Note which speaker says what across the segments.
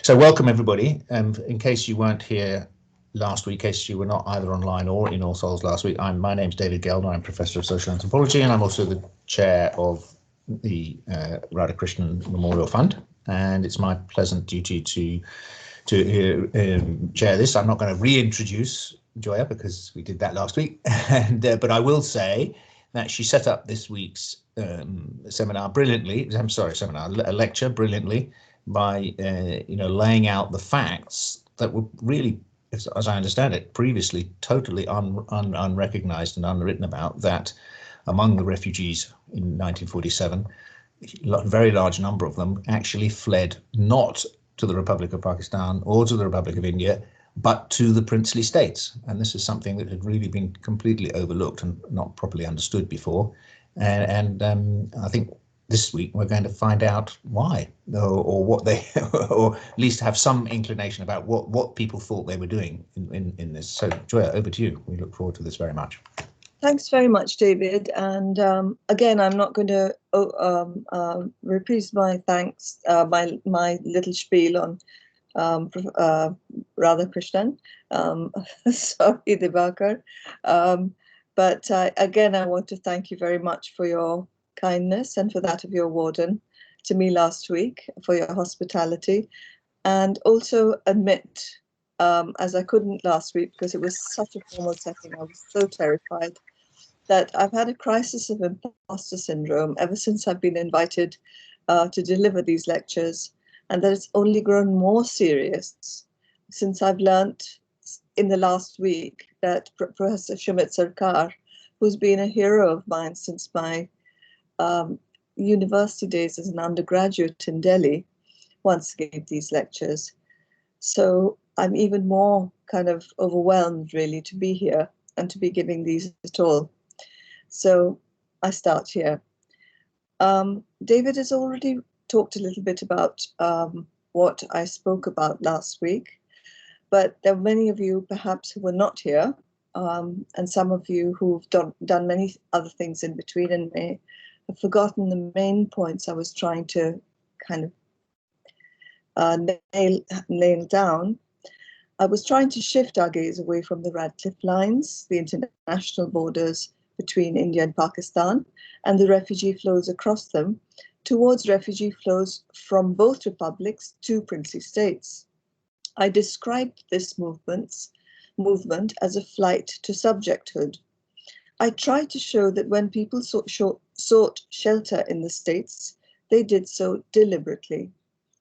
Speaker 1: So welcome everybody. In case you weren't here last week, in case you were not either online or in All Souls last week, my name's David Gelder. I'm Professor of Social Anthropology, and I'm also the chair of the Radhakrishnan Memorial Fund. And it's my pleasant duty to chair this. I'm not going to reintroduce Joya because we did that last week, but I will say that she set up this week's seminar brilliantly. I'm sorry, a lecture brilliantly by laying out the facts that were really, as I understand it, previously totally unrecognized and unwritten about, that among the refugees in 1947, a very large number of them actually fled not to the Republic of Pakistan or to the Republic of India, but to the princely states. And this is something that had really been completely overlooked and not properly understood before. And I think this week we're going to find out why, or what they, or at least have some inclination about what people thought they were doing in this. So Joya, over to you. We look forward to this very much.
Speaker 2: Thanks very much, David. And again, I'm not going to repeat my thanks, my little spiel on Radhakrishnan. Sorry, Divakar. But again, I want to thank you very much for your kindness and for that of your warden to me last week, for your hospitality, and also admit, as I couldn't last week because it was such a formal setting, I was so terrified, that I've had a crisis of imposter syndrome ever since I've been invited to deliver these lectures, and that it's only grown more serious since I've learnt in the last week that Professor Shumit Sarkar, who's been a hero of mine since my university days as an undergraduate in Delhi, once gave these lectures. So I'm even more kind of overwhelmed really to be here and to be giving these at all. So I start here. David has already talked a little bit about what I spoke about last week, but there are many of you perhaps who were not here, and some of you who've done many other things in between and may have forgotten the main points I was trying to kind of nail down. I was trying to shift our gaze away from the Radcliffe lines, the international borders between India and Pakistan, and the refugee flows across them, towards refugee flows from both republics to princely states. I described this movement as a flight to subjecthood. I tried to show that when people sought shelter in the states, they did so deliberately.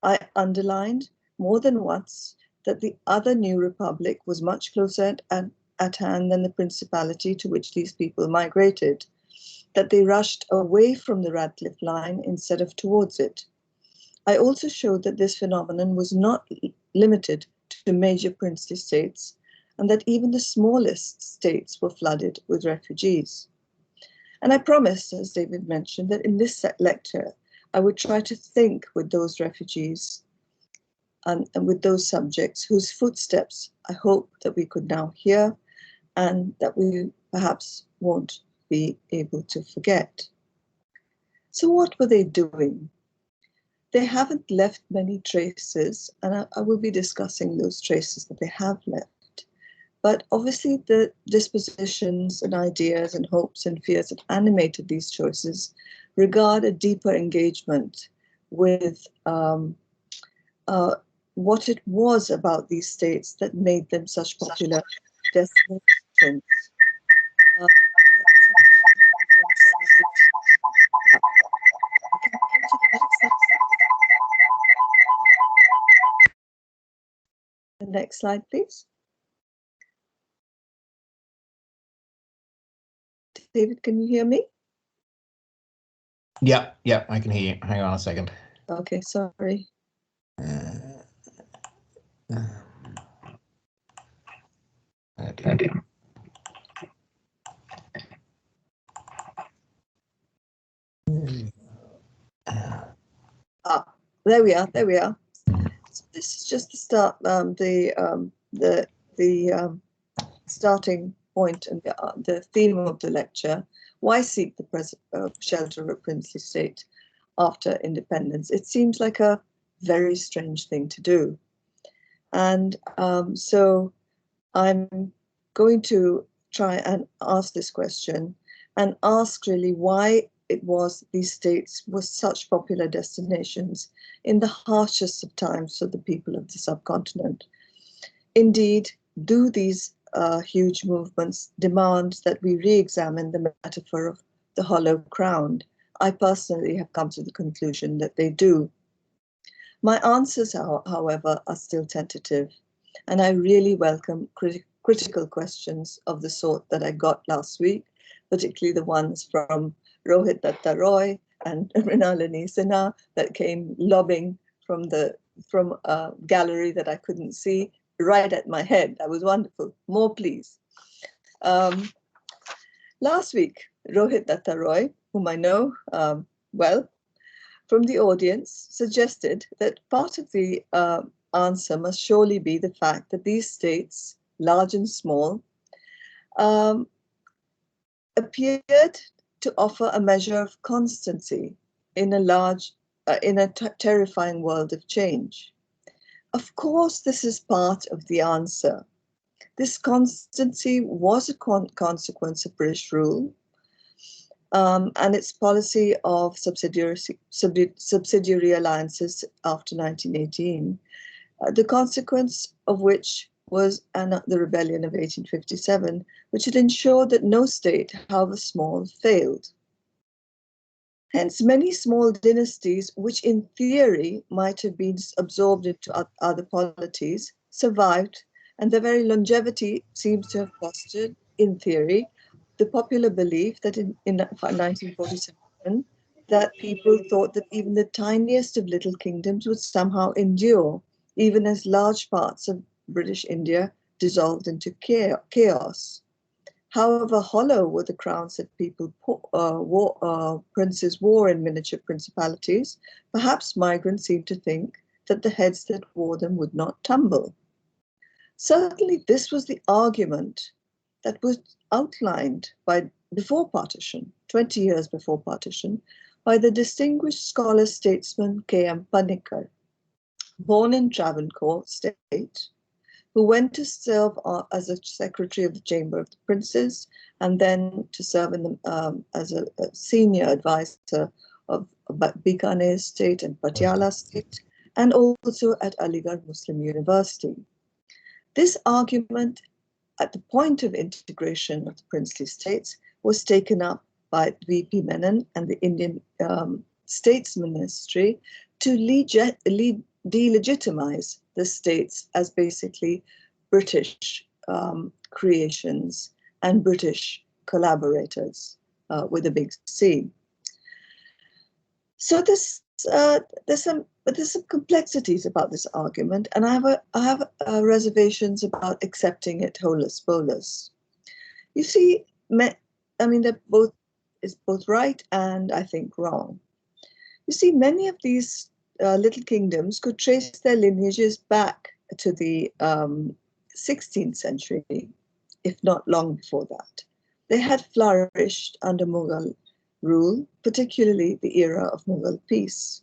Speaker 2: I underlined more than once that the other new republic was much closer at hand than the principality to which these people migrated, that they rushed away from the Radcliffe line instead of towards it. I also showed that this phenomenon was not limited to major princely states, and that even the smallest states were flooded with refugees. And I promised, as David mentioned, that in this lecture, I would try to think with those refugees and with those subjects whose footsteps I hope that we could now hear and that we perhaps won't be able to forget. So what were they doing? They haven't left many traces, and I will be discussing those traces that they have left. But obviously the dispositions and ideas and hopes and fears that animated these choices regard a deeper engagement with what it was about these states that made them such popular destinations. The next slide, please. David, can you hear me?
Speaker 1: Yeah, I can hear you. Hang on a second.
Speaker 2: Okay, sorry. There we are. So this is just the start, the starting point and the theme of the lecture. Why seek the shelter of a princely state after independence? It seems like a very strange thing to do. And so I'm going to try and ask this question and ask really why it was these states were such popular destinations in the harshest of times for the people of the subcontinent. Indeed, do these huge movements demand that we re-examine the metaphor of the hollow crown? I personally have come to the conclusion that they do. My answers, however, are still tentative, and I really welcome critical questions of the sort that I got last week, particularly the ones from Rohit Datta Roy and Mrinalini Sinha that came lobbing from a gallery that I couldn't see right at my head. That was wonderful. More, please. Last week, Rohit Datta Roy, whom I know well, from the audience suggested that part of the answer must surely be the fact that these states, large and small, appeared to offer a measure of constancy in a terrifying world of change. Of course, this is part of the answer. This constancy was a consequence of British rule, and its policy of subsidiary alliances after 1918, the consequence of which was the rebellion of 1857, which had ensured that no state, however small, failed. Hence, many small dynasties, which in theory might have been absorbed into other polities, survived, and their very longevity seems to have fostered, in theory, the popular belief that in 1947, that people thought that even the tiniest of little kingdoms would somehow endure, even as large parts of British India dissolved into chaos. However hollow were the crowns that princes wore in miniature principalities, perhaps migrants seemed to think that the heads that wore them would not tumble. Certainly, this was the argument that was outlined before partition, 20 years before partition, by the distinguished scholar statesman K.M. Panikkar, born in Travancore State, who went to serve as a secretary of the Chamber of the Princes, and then to serve as a senior advisor of Bikaner State and Patiala State, and also at Aligarh Muslim University. This argument at the point of integration of the princely states was taken up by V.P. Menon and the Indian States Ministry to delegitimize the states as basically British creations and British collaborators with a big C. So there's some complexities about this argument, and I have reservations about accepting it holus bolus. You see, I mean, it's both right and I think wrong. You see, many of these little kingdoms could trace their lineages back to the 16th century, if not long before that. They had flourished under Mughal rule, particularly the era of Mughal peace.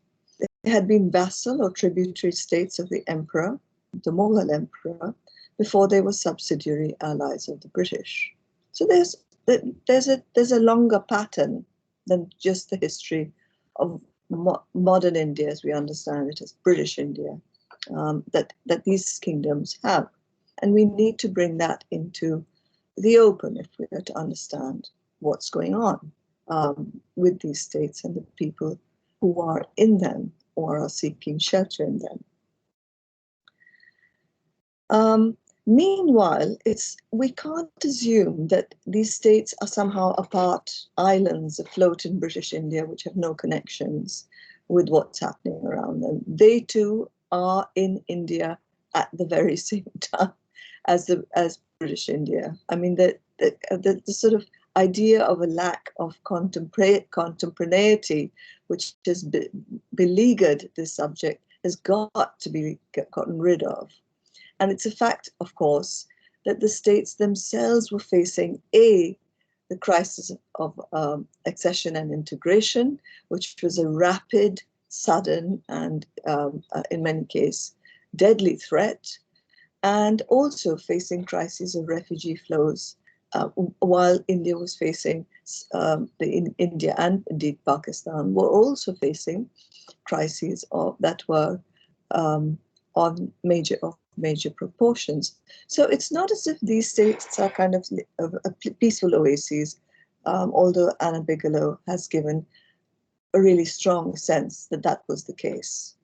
Speaker 2: They had been vassal or tributary states of the emperor, the Mughal emperor, before they were subsidiary allies of the British. So there's a longer pattern than just the history of modern India as we understand it as British India, that these kingdoms have. And we need to bring that into the open if we are to understand what's going on with these states and the people who are in them or are seeking shelter in them. Meanwhile, we can't assume that these states are somehow apart islands afloat in British India which have no connections with what's happening around them. They too are in India at the very same time as British India. I mean, the sort of idea of a lack of contemporaneity which has beleaguered this subject has got to be gotten rid of. And it's a fact, of course, that the states themselves were facing the crisis of accession and integration, which was a rapid, sudden, and in many cases, deadly threat. and also facing crises of refugee flows, while India was facing, India and indeed Pakistan were also facing crises that were of major proportions. So it's not as if these states are kind of peaceful oases, although Anna Bigelow has given a really strong sense that that was the case.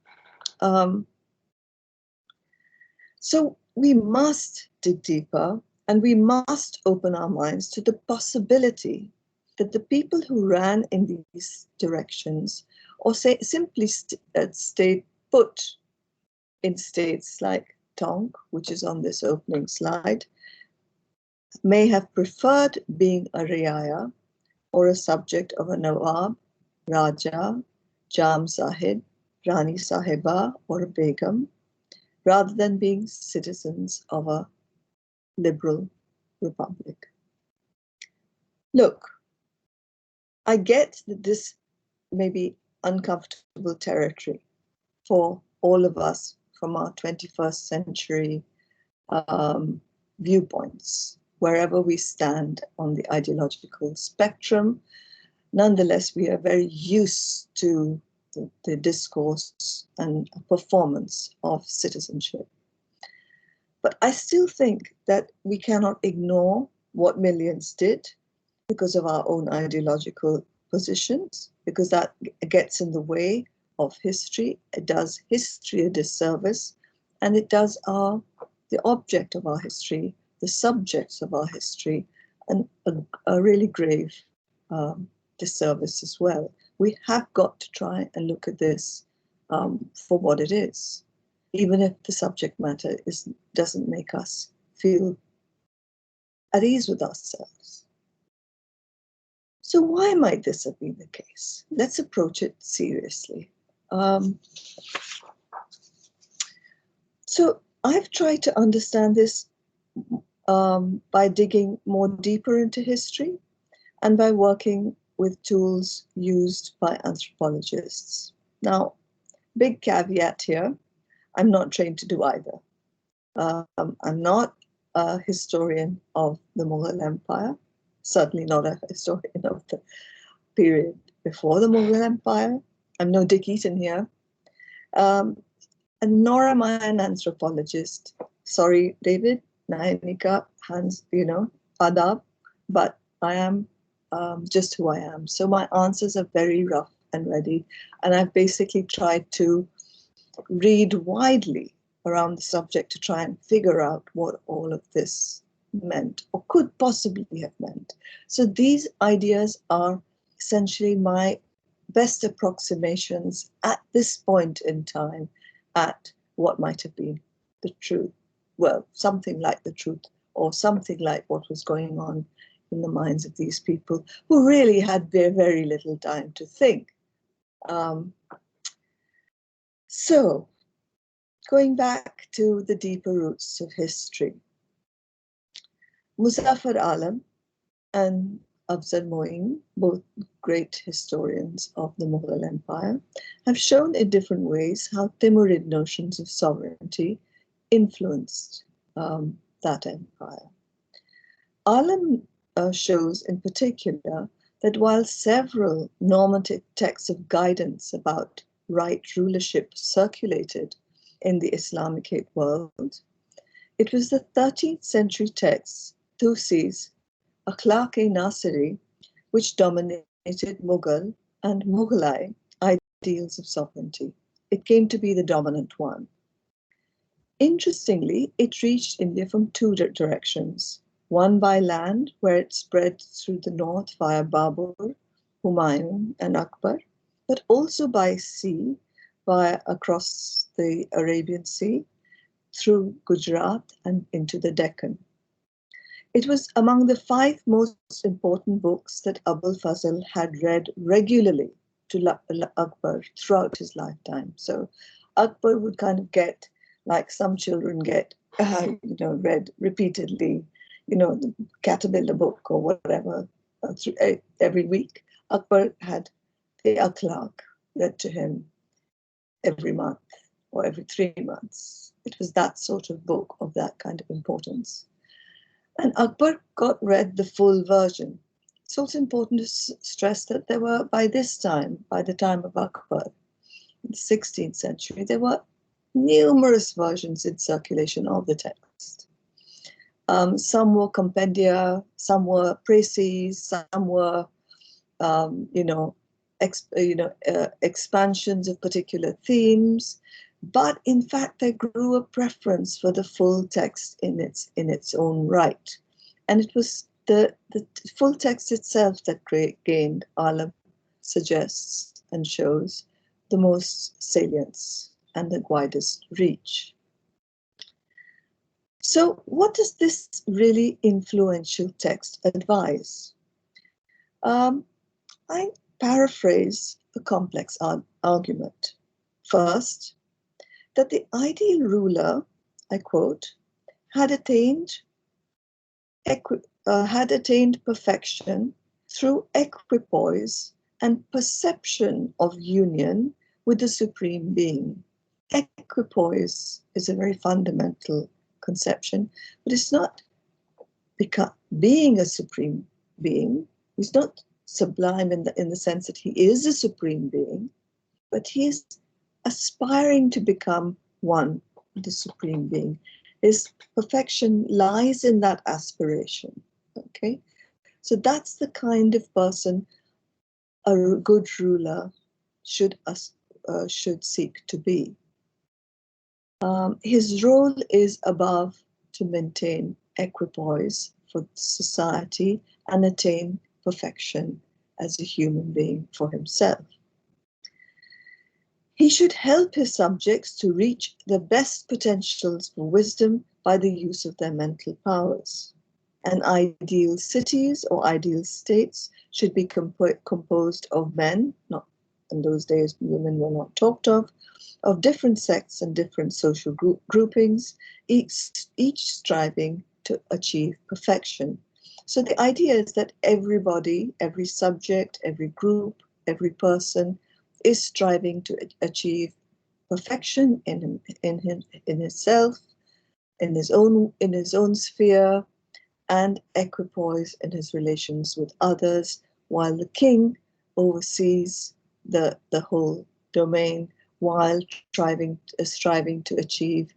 Speaker 2: So we must dig deeper, and we must open our minds to the possibility that the people who ran in these directions, or simply stayed put in states like Tonk, which is on this opening slide, may have preferred being a riaya, or a subject of a Nawab, Raja, Jam Sahib, Rani Sahiba, or a Begum, rather than being citizens of a liberal republic. Look, I get that this may be uncomfortable territory for all of us from our 21st century viewpoints, wherever we stand on the ideological spectrum. Nonetheless, we are very used to the discourse and performance of citizenship. But I still think that we cannot ignore what millions did because of our own ideological positions, because that gets in the way of history. It does history a disservice, and it does the object of our history, the subjects of our history, and a really grave disservice as well. We have got to try and look at this for what it is, even if the subject matter doesn't make us feel at ease with ourselves. So why might this have been the case? Let's approach it seriously. So I've tried to understand this by digging more deeper into history and by working with tools used by anthropologists. Now, big caveat here, I'm not trained to do either. I'm not a historian of the Mughal Empire, certainly not a historian of the period before the Mughal Empire. I'm no Dick Eaton here. And nor am I an anthropologist. Sorry, David, Nayanika, Hans, Adab, but I am just who I am. So my answers are very rough and ready. And I've basically tried to read widely around the subject to try and figure out what all of this meant or could possibly have meant. So these ideas are essentially my best approximations at this point in time at what might have been the truth. Well, something like the truth, or something like what was going on in the minds of these people who really had very, very little time to think. So, going back to the deeper roots of history, Muzaffar Alam and Afzal Moin, both great historians of the Mughal Empire, have shown in different ways how Timurid notions of sovereignty influenced that empire. Alam shows in particular that while several normative texts of guidance about right rulership circulated in the Islamic world, it was the 13th century texts, Tusi's Akhlaq-e-Nasiri, which dominated Mughal and Mughalai ideals of sovereignty. It came to be the dominant one. Interestingly, it reached India from two directions. One by land, where it spread through the north via Babur, Humayun, and Akbar, but also by sea, across the Arabian Sea, through Gujarat and into the Deccan. It was among the 5 most important books that Abul Fazl had read regularly to Akbar throughout his lifetime. So Akbar would kind of get, like some children get, read repeatedly, the Caterpillar book or whatever, every week. Akbar had the Akhlaq read to him every month or every 3 months. It was that sort of book of that kind of importance. And Akbar read the full version. It's also important to stress that there were, by the time of Akbar, in the 16th century, there were numerous versions in circulation of the text. Some were compendia, some were précis, some were, expansions of particular themes. But in fact, there grew a preference for the full text in its own right. And it was the full text itself that gained, Alam suggests and shows, the most salience and the widest reach. So what does this really influential text advise? I paraphrase a complex argument. First, that the ideal ruler, I quote, had attained perfection through equipoise and perception of union with the Supreme Being. Equipoise is a very fundamental conception, but it's not being a Supreme Being. He's not sublime in the sense that he is a Supreme Being, but he is aspiring to become one with the Supreme Being. His perfection lies in that aspiration. Okay, so that's the kind of person a good ruler should seek to be. His role is above to maintain equipoise for society and attain perfection as a human being for himself. He should help his subjects to reach the best potentials for wisdom by the use of their mental powers. And ideal cities or ideal states should be composed of men, not in those days women were not talked of different sects and different social groupings, each striving to achieve perfection. So the idea is that everybody, every subject, every group, every person is striving to achieve perfection in himself, in his own sphere, and equipoise in his relations with others, while the king oversees the whole domain, while striving to achieve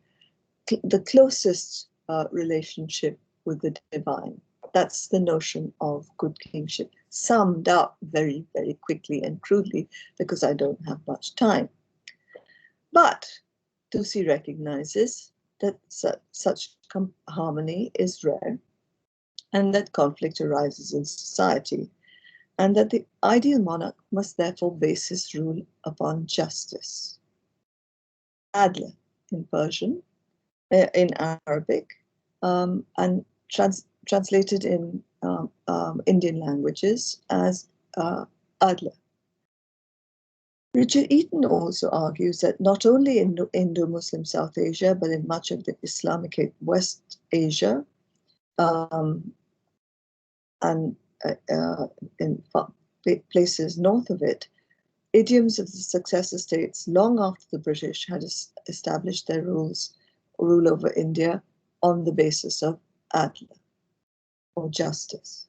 Speaker 2: the closest relationship with the divine. That's the notion of good kingship, summed up very, very quickly and crudely, because I don't have much time. But Tusi recognizes that such harmony is rare, and that conflict arises in society, and that the ideal monarch must therefore base his rule upon justice. Adla in Persian, in Arabic, and translated in Indian languages as Adla. Richard Eaton also argues that not only in Indo-Muslim South Asia, but in much of the Islamic West Asia, and in places north of it, idioms of the successor states, long after the British had established their rule over India on the basis of adla, or justice.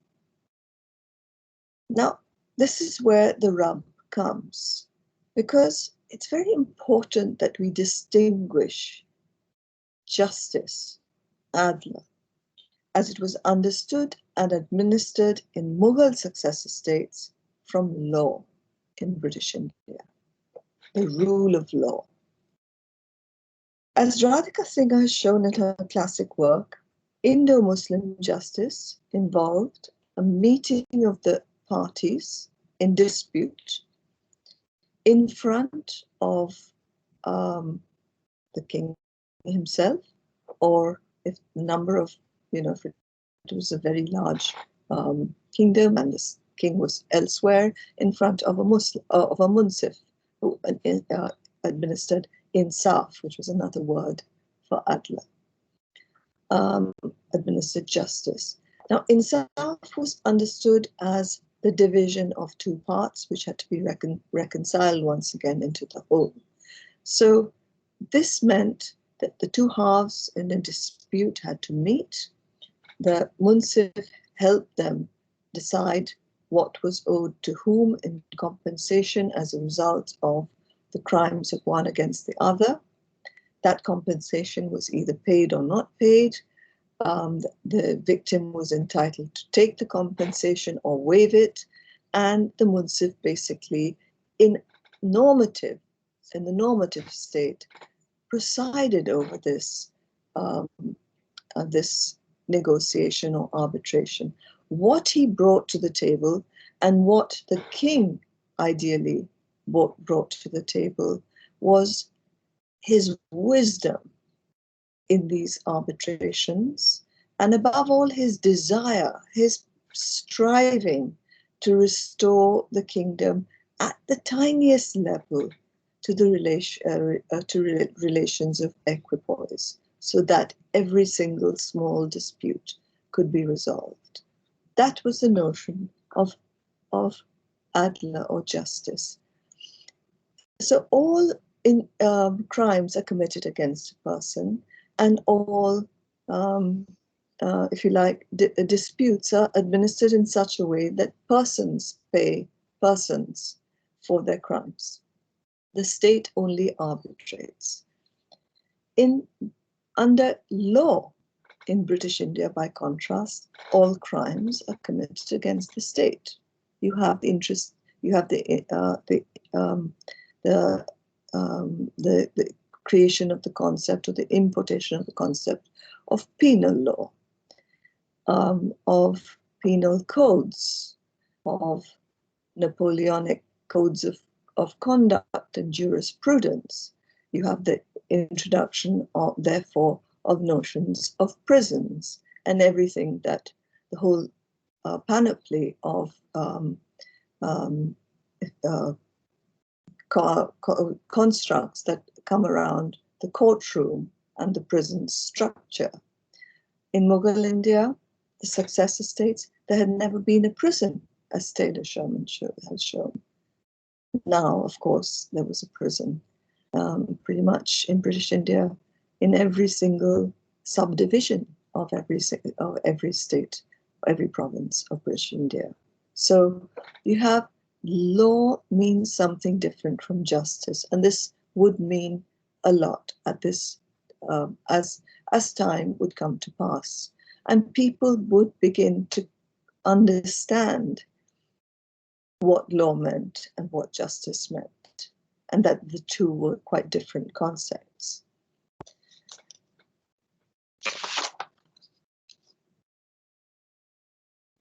Speaker 2: Now, this is where the rub comes, because it's very important that we distinguish justice, adla, as it was understood and administered in Mughal successor states, from law in British India, the rule of law. As Radhika Singh has shown in her classic work, Indo-Muslim justice involved a meeting of the parties in dispute in front of the king himself, or if the number of, if it was a very large kingdom and this king was elsewhere, in front of a munsif who administered insaf, which was another word for adla, administered justice. Now, insaf was understood as the division of two parts, which had to be reconciled once again into the whole. So this meant that the two halves in a dispute had to meet. The Munsif helped them decide what was owed to whom in compensation as a result of the crimes of one against the other. That compensation was either paid or not paid. The victim was entitled to take the compensation or waive it, and the Munsif basically, in the normative state, presided over this this negotiation or arbitration. What he brought to the table and what the king ideally brought to the table was his wisdom in these arbitrations, and above all, his desire, his striving to restore the kingdom at the tiniest level to the relations of equipoise, so that every single small dispute could be resolved. That was the notion of adla or justice. So all crimes are committed against a person, and all, if you like, disputes are administered in such a way that persons pay persons for their crimes. The state only arbitrates. Under law in British India, by contrast, all crimes are committed against the state. You have the interest. You have the creation of the concept, or the importation of the concept of penal law, of penal codes, of Napoleonic codes of conduct and jurisprudence. You have the introduction of, therefore, of notions of prisons and everything that the whole panoply of constructs that come around the courtroom and the prison structure. In Mughal India, the successor states, there had never been a prison, as Taylor Sherman has shown. Now, of course, there was a prison, pretty much in British India, in every single subdivision of every state, every province of British India. So you have law means something different from justice, and this would mean a lot at this as time would come to pass, and people would begin to understand what law meant and what justice meant, and that the two were quite different concepts.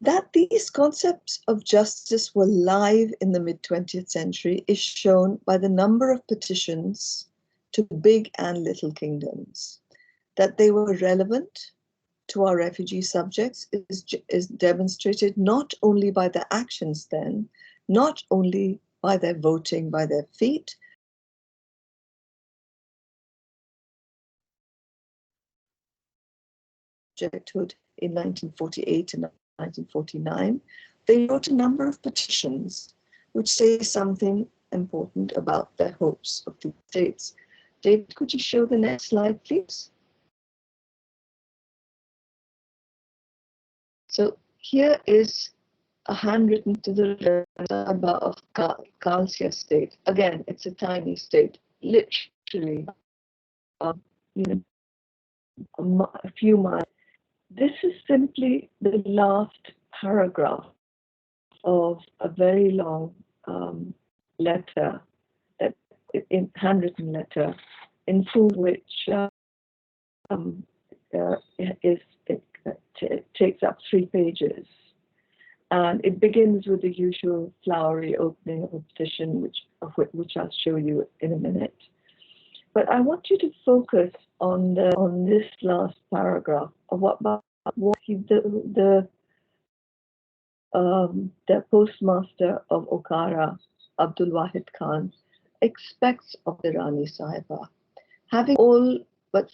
Speaker 2: That these concepts of justice were live in the mid-20th century is shown by the number of petitions to big and little kingdoms. That they were relevant to our refugee subjects is demonstrated not only by their actions then, not only by their voting by their feet, subjecthood in 1948 and 1949, they wrote a number of petitions which say something important about their hopes of the states. David, could you show the next slide, please? So here is a handwritten to the Sabha of Khalsia state. Again, it's a tiny state, literally, a few miles. This is simply the last paragraph of a very long letter, handwritten letter, in full which it takes up 3 pages. And it begins with the usual flowery opening of a petition, which I'll show you in a minute. But I want you to focus on this last paragraph of what the postmaster of Okara, Abdul Wahid Khan, expects of the Rani Sahiba. Having all but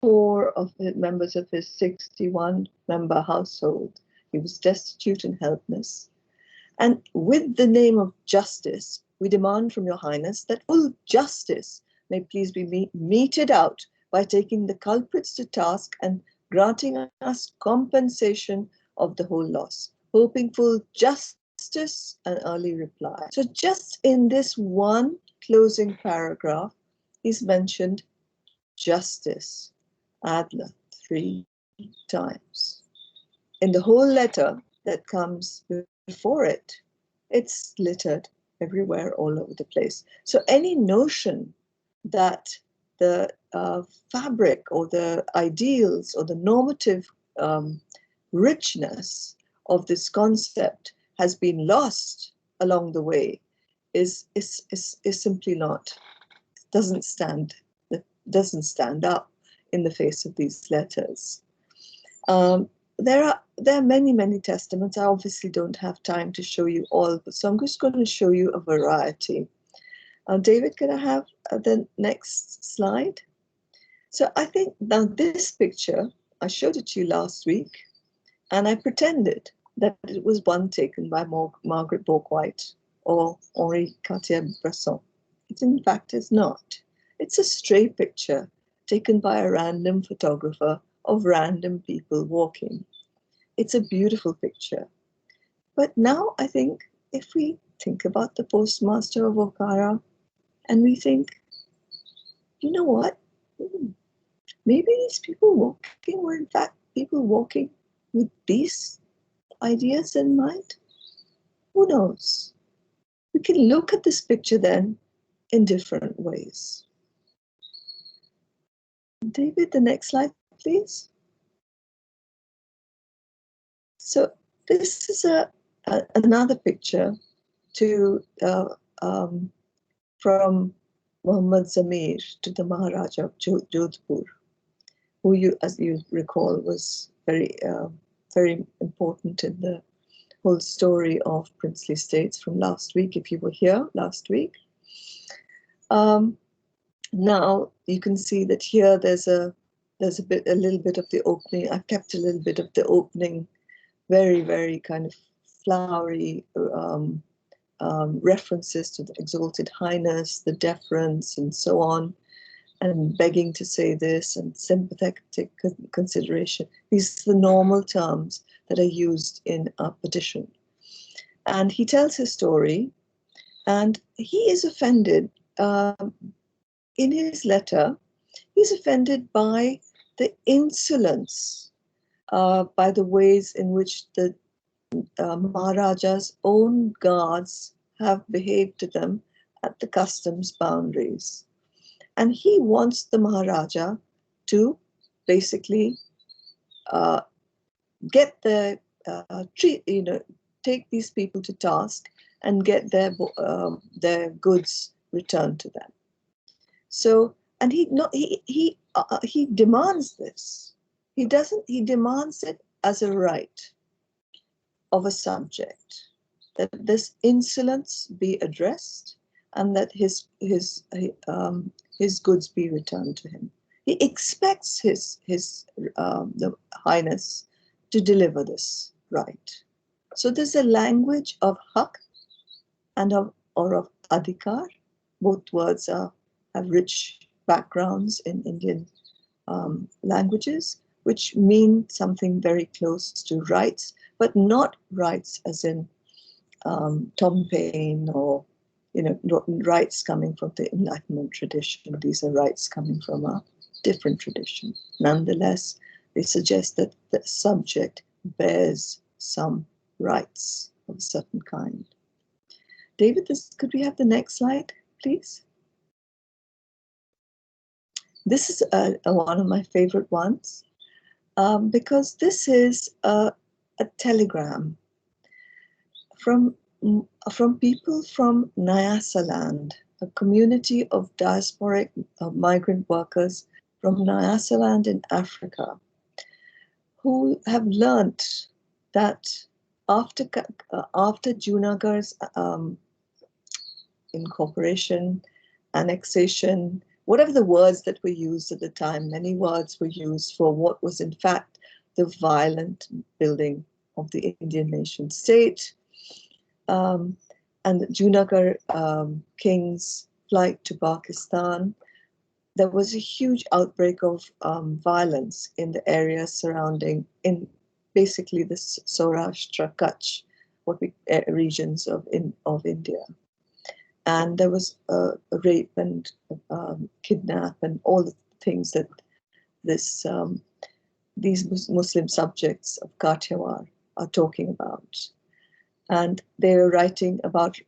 Speaker 2: 4 of the members of his 61-member household, he was destitute and helpless. And with the name of justice, we demand from your highness that full justice may please be meted out by taking the culprits to task and granting us compensation of the whole loss, hoping for justice and early reply. So just in this one closing paragraph, he's mentioned justice, Adler, 3 times. In the whole letter that comes before it, it's littered everywhere, all over the place. So any notion that the fabric or the ideals or the normative richness of this concept has been lost along the way is simply not, doesn't stand up in the face of these letters. There are many testaments. I obviously don't have time to show you all, so I'm just going to show you a variety. David, can I have the next slide? So I think now this picture, I showed it to you last week, and I pretended that it was one taken by Margaret Bourke-White or Henri Cartier-Bresson. It in fact is not. It's a stray picture taken by a random photographer of random people walking. It's a beautiful picture. But now I think if we think about the postmaster of Okara and we think, you know what? Maybe these people walking were in fact people walking with these ideas in mind. Who knows? We can look at this picture then in different ways. David, the next slide, please. So this is another picture from Muhammad Zamir to the Maharaja of Jodhpur, who, as you recall, was very important in the whole story of princely states from last week, if you were here last week. Now you can see that here there's a little bit of the opening. I've kept a little bit of the opening, very kind of flowery references to the exalted highness, the deference, and so on, and begging to say this, and sympathetic consideration. These are the normal terms that are used in a petition. And he tells his story, and he is offended in his letter. He's offended by the insolence, by the ways in which the Maharaja's own guards have behaved to them at the customs boundaries. And he wants the Maharaja to basically get the take these people to task and get their goods returned to them. So, and he demands this. He demands it as a right of a subject, that this insolence be addressed and that his goods be returned to him. He expects the highness to deliver this right. So there's a language of haq and of adhikar. Both words have rich backgrounds in Indian languages, which mean something very close to rights, but not rights as in Tom Paine or rights coming from the Enlightenment tradition. These are rights coming from a different tradition. Nonetheless, they suggest that the subject bears some rights of a certain kind. David, could we have the next slide, please? This is one of my favorite ones because this is a telegram from people from Nyasaland, a community of diasporic migrant workers from Nyasaland in Africa, who have learnt that after Junagadh's incorporation, annexation, whatever the words that were used at the time, many words were used for what was in fact the violent building of the Indian nation state, and the Junagadh king's flight to Pakistan, there was a huge outbreak of violence in the area surrounding, in basically the Saurashtra, Kutch, regions of India. And there was a rape and kidnap and all the things that these Muslim subjects of Kathiawar are talking about. And they are writing about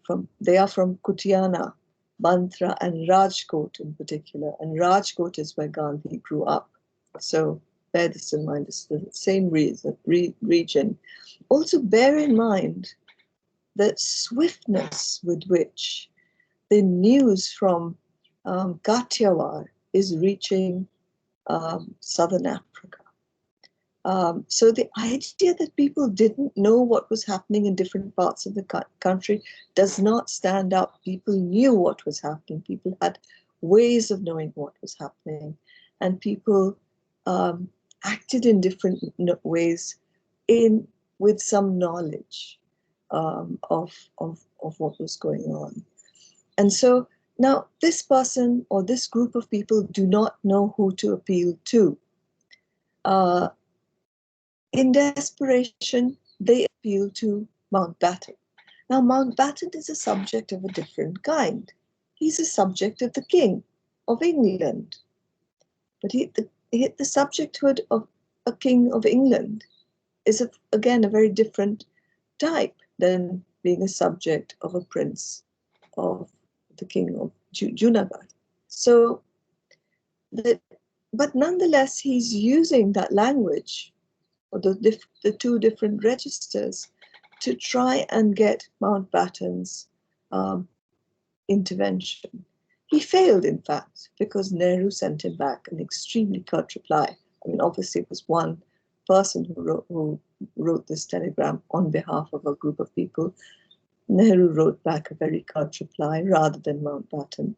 Speaker 2: they are from Kutiana, Bantra, and Rajkot in particular. And Rajkot is where Gandhi grew up. So bear this in mind, it's the same region. Also bear in mind the swiftness with which the news from Kathiawar is reaching southern Africa. So the idea that people didn't know what was happening in different parts of the country does not stand up. People knew what was happening. People had ways of knowing what was happening. And people acted in different ways with some knowledge of what was going on. And so now this person or this group of people do not know who to appeal to. In desperation, they appeal to Mountbatten. Now, Mountbatten is a subject of a different kind. He's a subject of the King of England. But the subjecthood of a King of England is, again, a very different type than being a subject of a prince of the King of Junagadh. So, but nonetheless, he's using that language, or the two different registers, to try and get Mountbatten's intervention. He failed, in fact, because Nehru sent him back an extremely curt reply. I mean, obviously, it was one person who wrote this telegram on behalf of a group of people. Nehru wrote back a very curt reply rather than Mountbatten,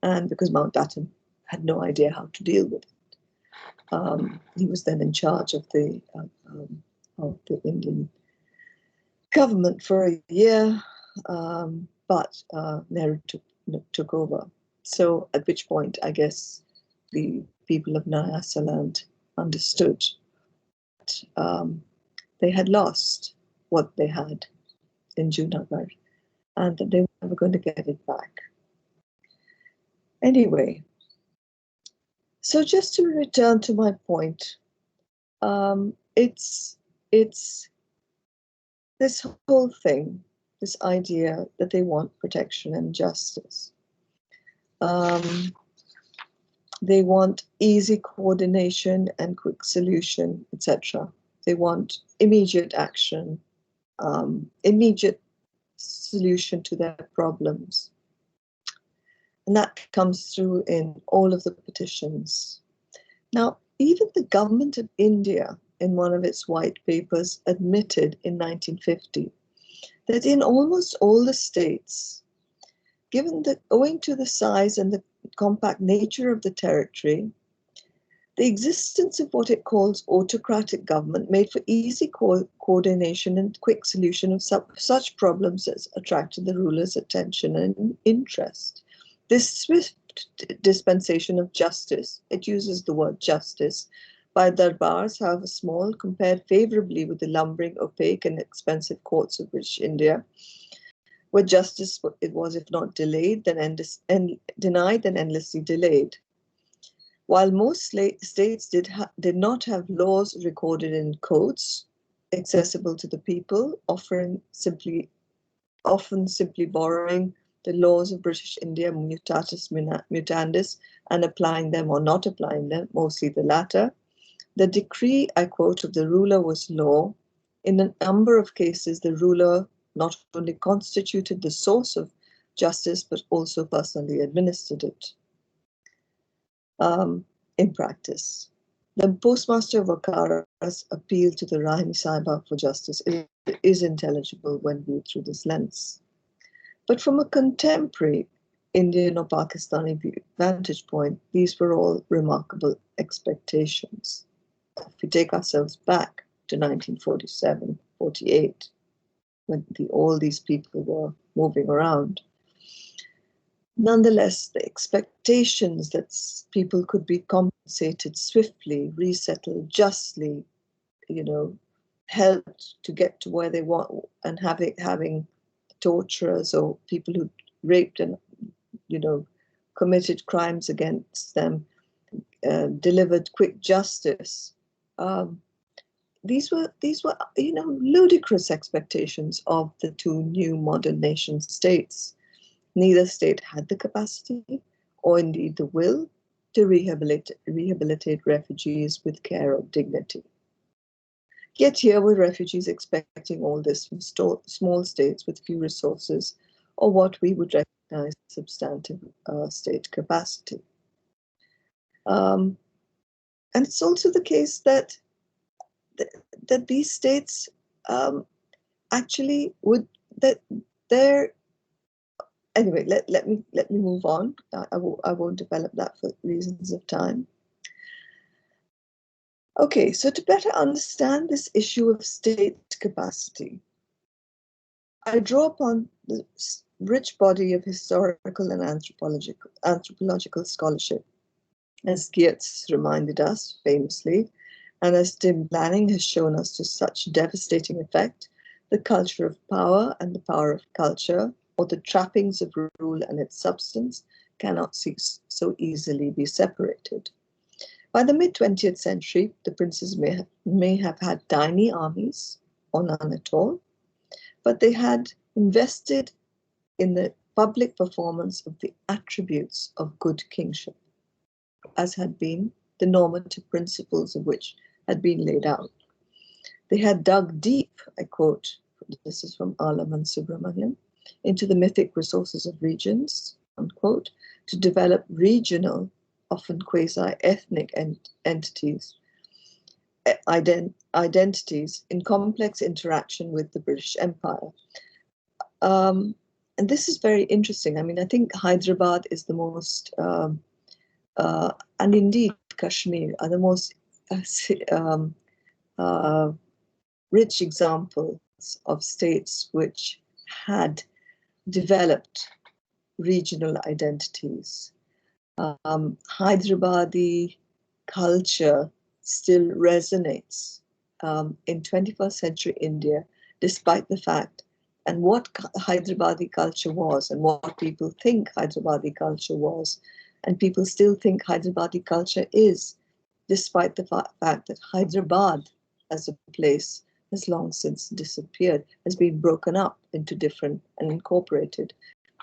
Speaker 2: and because Mountbatten had no idea how to deal with it. He was then in charge of the Indian government for a year, but Nehru took over. So at which point, I guess, the people of Nyasaland understood that they had lost what they had in Junagadh and that they were never going to get it back. Anyway, so just to return to my point, it's this whole thing, this idea that they want protection and justice. They want easy coordination and quick solution, etc. They want immediate action, immediate solution to their problems. And that comes through in all of the petitions. Now, even the government of India, in one of its white papers, admitted in 1950 that in almost all the states, owing to the size and the compact nature of the territory, the existence of what it calls autocratic government made for easy coordination and quick solution of such problems as attracted the ruler's attention and interest. This swift dispensation of justice, it uses the word justice, by darbars, however small, compared favorably with the lumbering, opaque, and expensive courts of British India, where justice it was, if not delayed, then denied, then endlessly delayed. While most states did not have laws recorded in codes accessible to the people, often simply borrowing the laws of British India mutatis mutandis and applying them or not applying them, mostly the latter. The decree, I quote, of the ruler was law. In a number of cases, the ruler not only constituted the source of justice, but also personally administered it. In practice, the postmaster of Akara's appeal to the Rahimi Sahiba for justice is intelligible when viewed through this lens. But from a contemporary Indian or Pakistani vantage point, these were all remarkable expectations. If we take ourselves back to 1947, 48, when all these people were moving around, Nonetheless, the expectations that people could be compensated swiftly, resettled justly, helped to get to where they want, and having torturers or people who raped and committed crimes against them delivered quick justice. These were ludicrous expectations of the two new modern nation states. Neither state had the capacity or indeed the will to rehabilitate refugees with care or dignity. Yet here were refugees expecting all this from small states with few resources or what we would recognize as substantive state capacity. And it's also the case that these states actually would anyway. Let me move on. I won't develop that for reasons of time. Okay, so to better understand this issue of state capacity, I draw upon the rich body of historical and anthropological scholarship, as Geertz reminded us famously, and as Tim Lanning has shown us to such devastating effect, the culture of power and the power of culture, or the trappings of rule and its substance, cannot so easily be separated. By the mid-20th century, the princes may have had tiny armies, or none at all, but they had invested in the public performance of the attributes of good kingship, as had been the normative principles of which had been laid out. They had dug deep, I quote, this is from Alaman Subramanian, into the mythic resources of regions, unquote, to develop regional, often quasi-ethnic entities, identities in complex interaction with the British Empire. And this is very interesting. I mean, I think Hyderabad is the most, and indeed Kashmir are the most rich examples of states which had developed regional identities. Hyderabadi culture still resonates in 21st century India, despite the fact, and what Hyderabadi culture was, and what people think Hyderabadi culture was, and people still think Hyderabadi culture is, despite the fact that Hyderabad as a place has long since disappeared, has been broken up into different and incorporated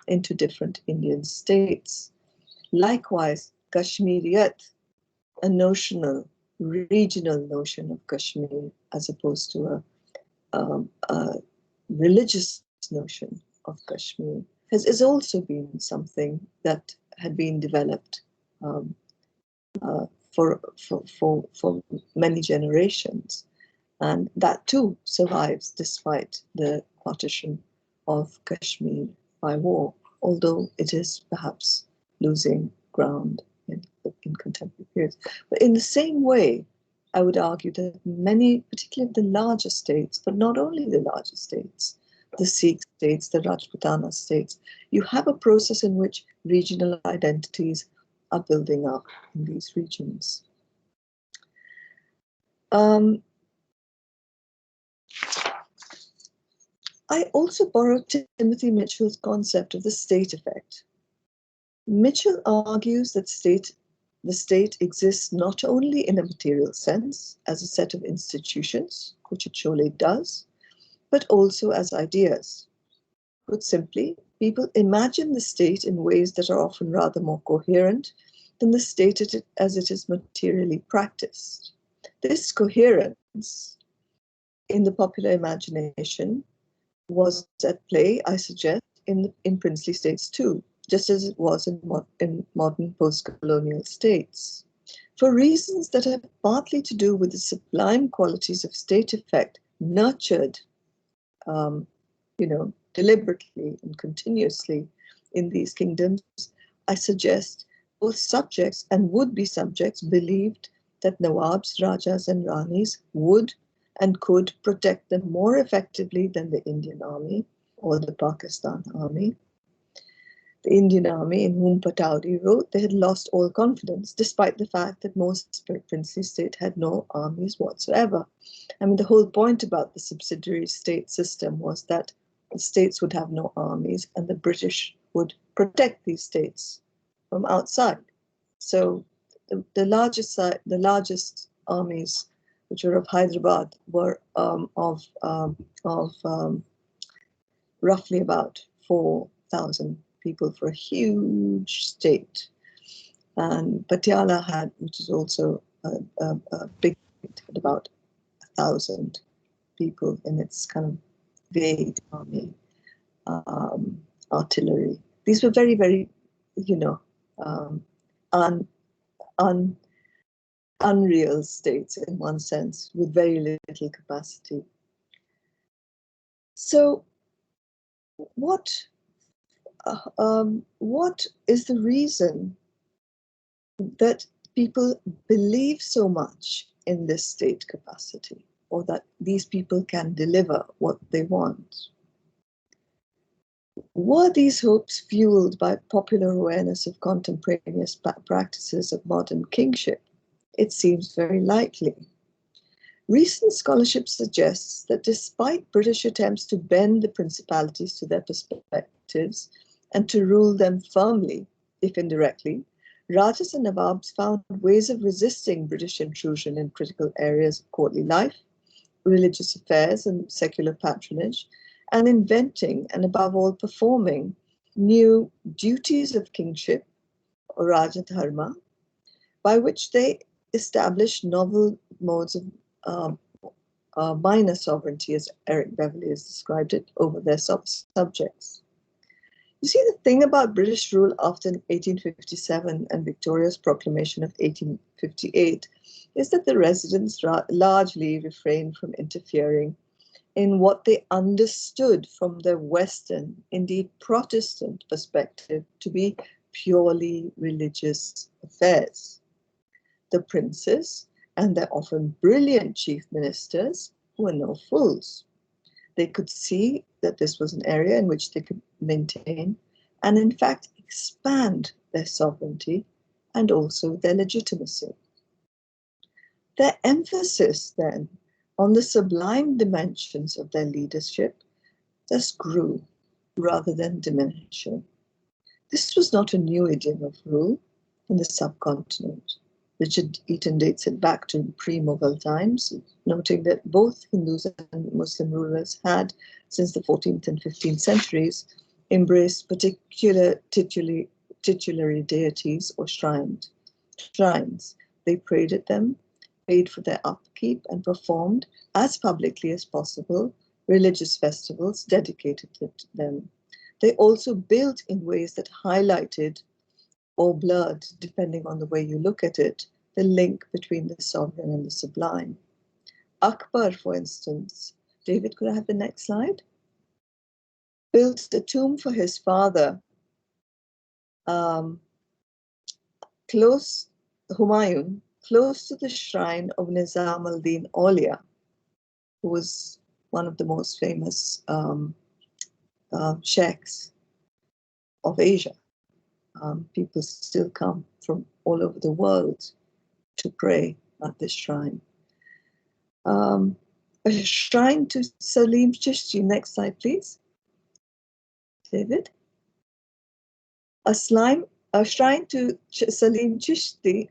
Speaker 2: into different Indian states. Likewise, Kashmiriyat, a notional, regional notion of Kashmir, as opposed to a religious notion of Kashmir, has also been something that had been developed for many generations. And that too survives despite the partition of Kashmir by war, although it is perhaps losing ground in contemporary periods. But in the same way, I would argue that many, particularly the larger states, but not only the larger states, the Sikh states, the Rajputana states, you have a process in which regional identities are building up in these regions. I also borrowed Timothy Mitchell's concept of the state effect. Mitchell argues that the state exists not only in a material sense, as a set of institutions, which it surely does, but also as ideas. Put simply, people imagine the state in ways that are often rather more coherent than the state as it is materially practiced. This coherence in the popular imagination was at play, I suggest, in princely states too, just as it was in modern post-colonial states. For reasons that have partly to do with the sublime qualities of state effect nurtured, deliberately and continuously in these kingdoms, I suggest both subjects and would-be subjects believed that Nawabs, Rajas and Ranis would and could protect them more effectively than the Indian army or the Pakistan army. the Indian army, in whom Pataudi wrote, they had lost all confidence, despite the fact that most princely state had no armies whatsoever. I mean, the whole point about the subsidiary state system was that the states would have no armies and the British would protect these states from outside. So the largest armies, which were of Hyderabad, were of roughly about 4,000 people for a huge state. And Patiala had, which is also a big state, had about 1,000 people in its kind of vague army, artillery. These were very, very, unreal states in one sense, with very little capacity. So what is the reason that people believe so much in this state capacity, or that these people can deliver what they want? Were these hopes fueled by popular awareness of contemporaneous practices of modern kingship? It seems very likely. Recent scholarship suggests that despite British attempts to bend the principalities to their perspectives and to rule them firmly, if indirectly, Rajas and Nawabs found ways of resisting British intrusion in critical areas of courtly life, religious affairs and secular patronage, and inventing and above all performing new duties of kingship, or Raja Dharma, by which they established novel modes of minor sovereignty, as Eric Beverley has described it, over their subjects. You see, the thing about British rule after 1857 and Victoria's proclamation of 1858 is that the residents largely refrained from interfering in what they understood from their Western, indeed Protestant perspective, to be purely religious affairs. The princes and their often brilliant chief ministers were no fools. They could see that this was an area in which they could maintain and in fact expand their sovereignty and also their legitimacy. Their emphasis then on the sublime dimensions of their leadership thus grew rather than diminishing. This was not a new idiom of rule in the subcontinent. Richard Eaton dates it back to pre-Mughal times, noting that both Hindus and Muslim rulers had, since the 14th and 15th centuries, embraced particular titulary deities or shrines. They prayed at them, paid for their upkeep, and performed, as publicly as possible, religious festivals dedicated to them. They also built in ways that highlighted or blurred, depending on the way you look at it, the link between the sovereign and the sublime. Akbar, for instance, David, could I have the next slide? Built a tomb for his father, Humayun, close to the shrine of Nizam al-Din Aulia, who was one of the most famous sheikhs of Asia. People still come from all over the world to pray at this shrine. A shrine to Salim Chishti. Next slide, please. David. A shrine to Salim Chishti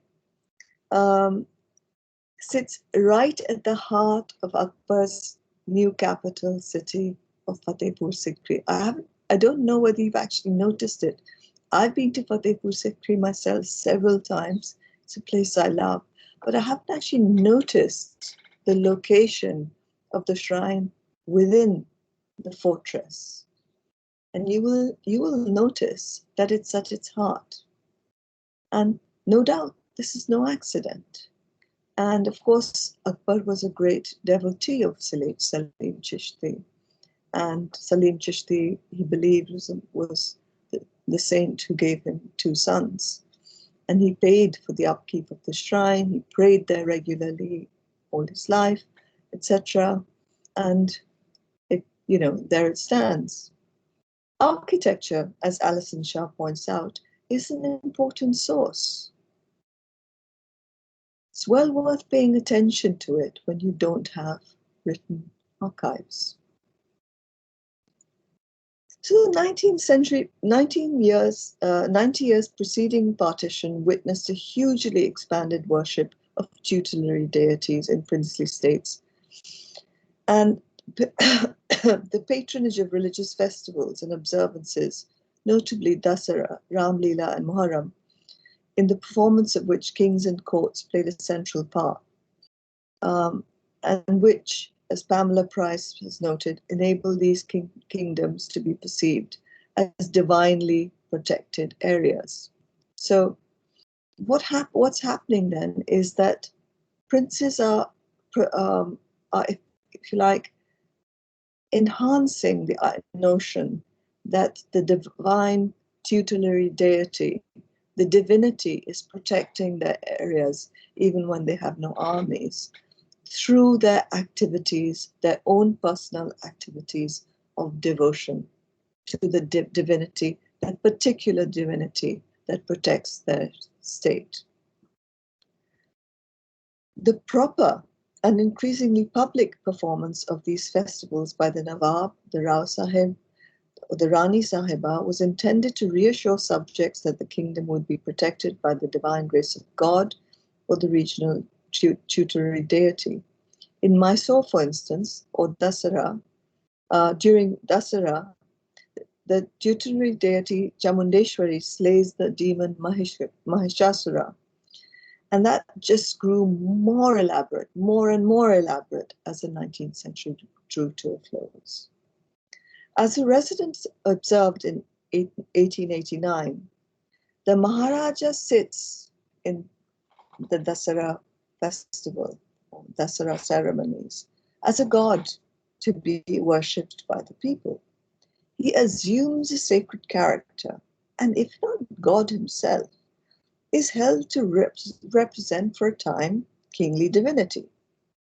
Speaker 2: sits right at the heart of Akbar's new capital city of Fatehpur Sikri. I don't know whether you've actually noticed it. I've been to Fatehpur Sikri myself several times. It's a place I love, but I haven't actually noticed the location of the shrine within the fortress. And you will notice that it's at its heart. And no doubt this is no accident. And of course, Akbar was a great devotee of Salim Chishti. And Salim Chishti, he believed, was the saint who gave him 2 sons. And he paid for the upkeep of the shrine. He prayed there regularly all his life, etc. And there it stands. Architecture, as Alison Shah points out, is an important source. It's well worth paying attention to it when you don't have written archives. So the 19th century, 90 years preceding partition witnessed a hugely expanded worship of tutelary deities in princely states, and the patronage of religious festivals and observances, notably Dasara, Ram Leela, and Muharram, in the performance of which kings and courts played a central part, and which, as Pamela Price has noted, enabled these kingdoms to be perceived as divinely protected areas. So what's happening then is that princes are, if you like, enhancing the notion that the divine tutelary deity, the divinity, is protecting their areas even when they have no armies, through their activities, their own personal activities of devotion to the divinity, that particular divinity that protects their state. The proper and increasingly public performance of these festivals by the Nawab, the Rao Sahib, or the Rani Sahiba was intended to reassure subjects that the kingdom would be protected by the divine grace of God or the regional tutelary deity. In Mysore, for instance, or Dasara, during Dasara, the tutelary deity Chamundeshwari slays the demon Mahishasura. And that just grew more elaborate, more and more elaborate as the 19th century drew to a close. As a resident observed in 1889, the Maharaja sits in the Dasara festival, or Dasara ceremonies, as a god to be worshipped by the people. He assumes a sacred character, and if not God himself, is held to represent for a time kingly divinity.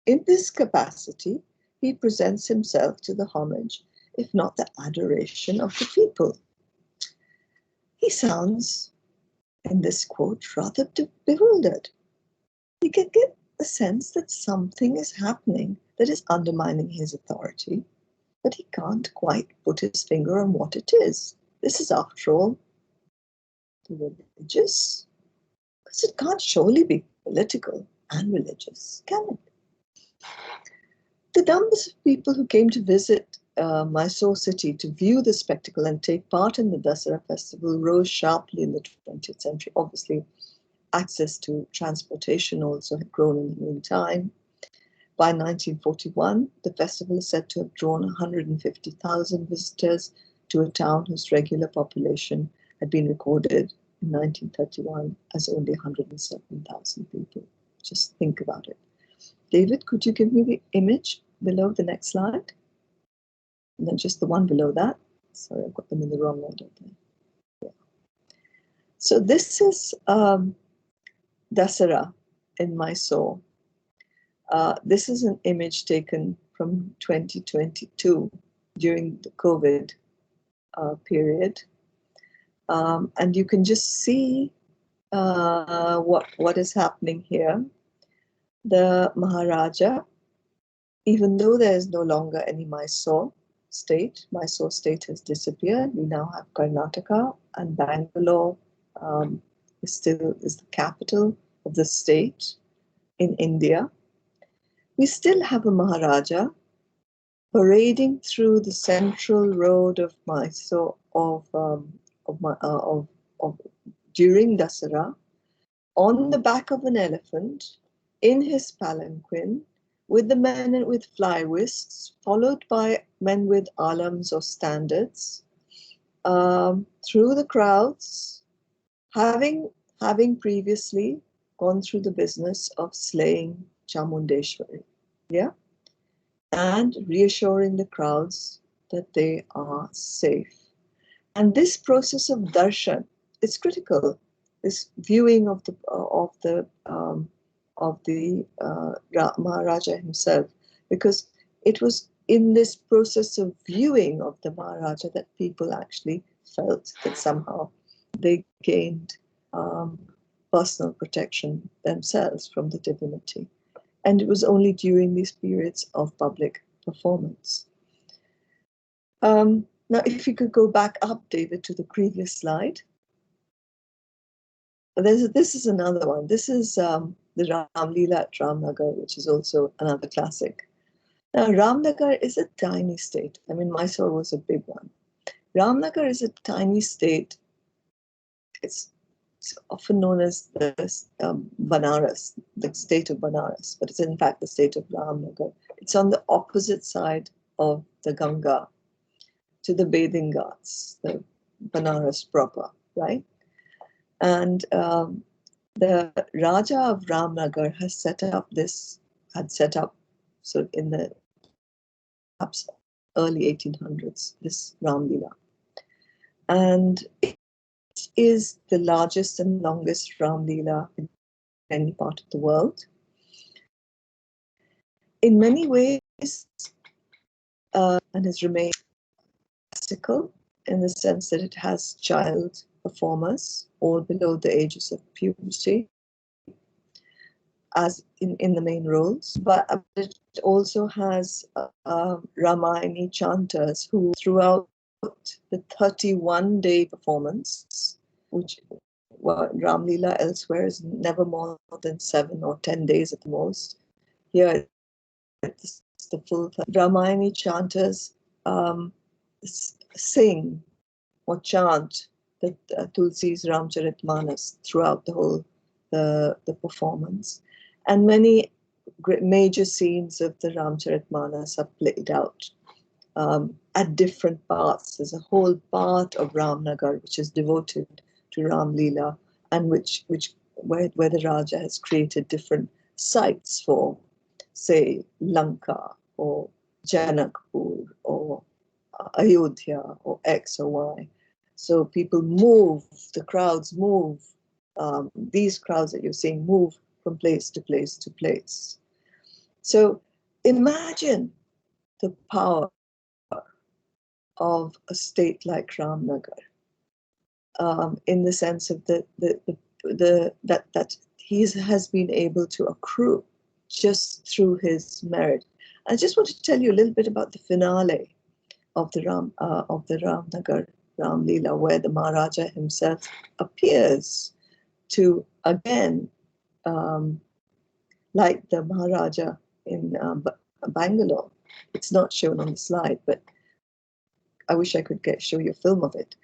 Speaker 2: In this capacity, he presents himself to the homage, if not the adoration, of the people. He sounds, in this quote, rather bewildered. You can get the sense that something is happening that is undermining his authority, but he can't quite put his finger on what it is. This is, after all, the religious. Because it can't surely be political and religious, can it? The numbers of people who came to visit Mysore city to view the spectacle and take part in the Dasara festival rose sharply in the 20th century. Obviously, access to transportation also had grown in the meantime. By 1941, the festival is said to have drawn 150,000 visitors to a town whose regular population had been recorded in 1931 as only 107,000 people. Just think about it. David, could you give me the image below the next slide? And then just the one below that. Sorry, I've got them in the wrong order there. Yeah. So this is Dasara in Mysore. This is an image taken from 2022 during the COVID period. And you can just see what is happening here. The Maharaja, even though there is no longer any Mysore state has disappeared. We now have Karnataka, and Bangalore is the capital of the state in India. We still have a Maharaja parading through the central road of Mysore during Dasara, on the back of an elephant, in his palanquin, with the men with fly whisks, followed by men with alams or standards, through the crowds, having previously gone through the business of slaying Chamundeshwari, yeah, and reassuring the crowds that they are safe. And this process of darshan is critical. This viewing of the Maharaja himself, because it was in this process of viewing of the Maharaja that people actually felt that somehow they gained personal protection themselves from the divinity. And it was only during these periods of public performance. Now, if you could go back up, David, to the previous slide. This is another one. This is the Ram Leela at Ramnagar, which is also another classic. Now, Ramnagar is a tiny state. I mean, Mysore was a big one. Ramnagar is a tiny state. It's often known as the Banaras, the state of Banaras, but it's in fact the state of Ramnagar. It's on the opposite side of the Ganga to the bathing ghats, the Banaras proper, right? And the Raja of Ramnagar had set up so in the perhaps early 1800s, this Ram Leela. And it is the largest and longest Ram Leela in any part of the world. In many ways, and has remained classical in the sense that it has child performers all below the ages of puberty as in the main roles, but it also has Ramayani chanters who throughout the 31-day performance, which Ram Leela elsewhere is never more than 7 or 10 days at the most. Here it's the full Ramayani chanters sing or chant the Tulsi's Ramcharitmanas throughout the whole the performance, and many major scenes of the Ramcharitmanas are played out at different parts. There's a whole part of Ramnagar which is devoted to Ram Leela, and where the Raja has created different sites for, say, Lanka or Janakpur or Ayodhya or X or Y. So people move, the crowds move, these crowds that you're seeing move from place to place to place. So imagine the power of a state like Ramnagar, in the sense of that he has been able to accrue just through his merit. I just want to tell you a little bit about the finale of the Ramnagar Ram Leela, where the Maharaja himself appears to again, like the Maharaja in Bangalore. It's not shown on the slide, but I wish I could show you a film of it.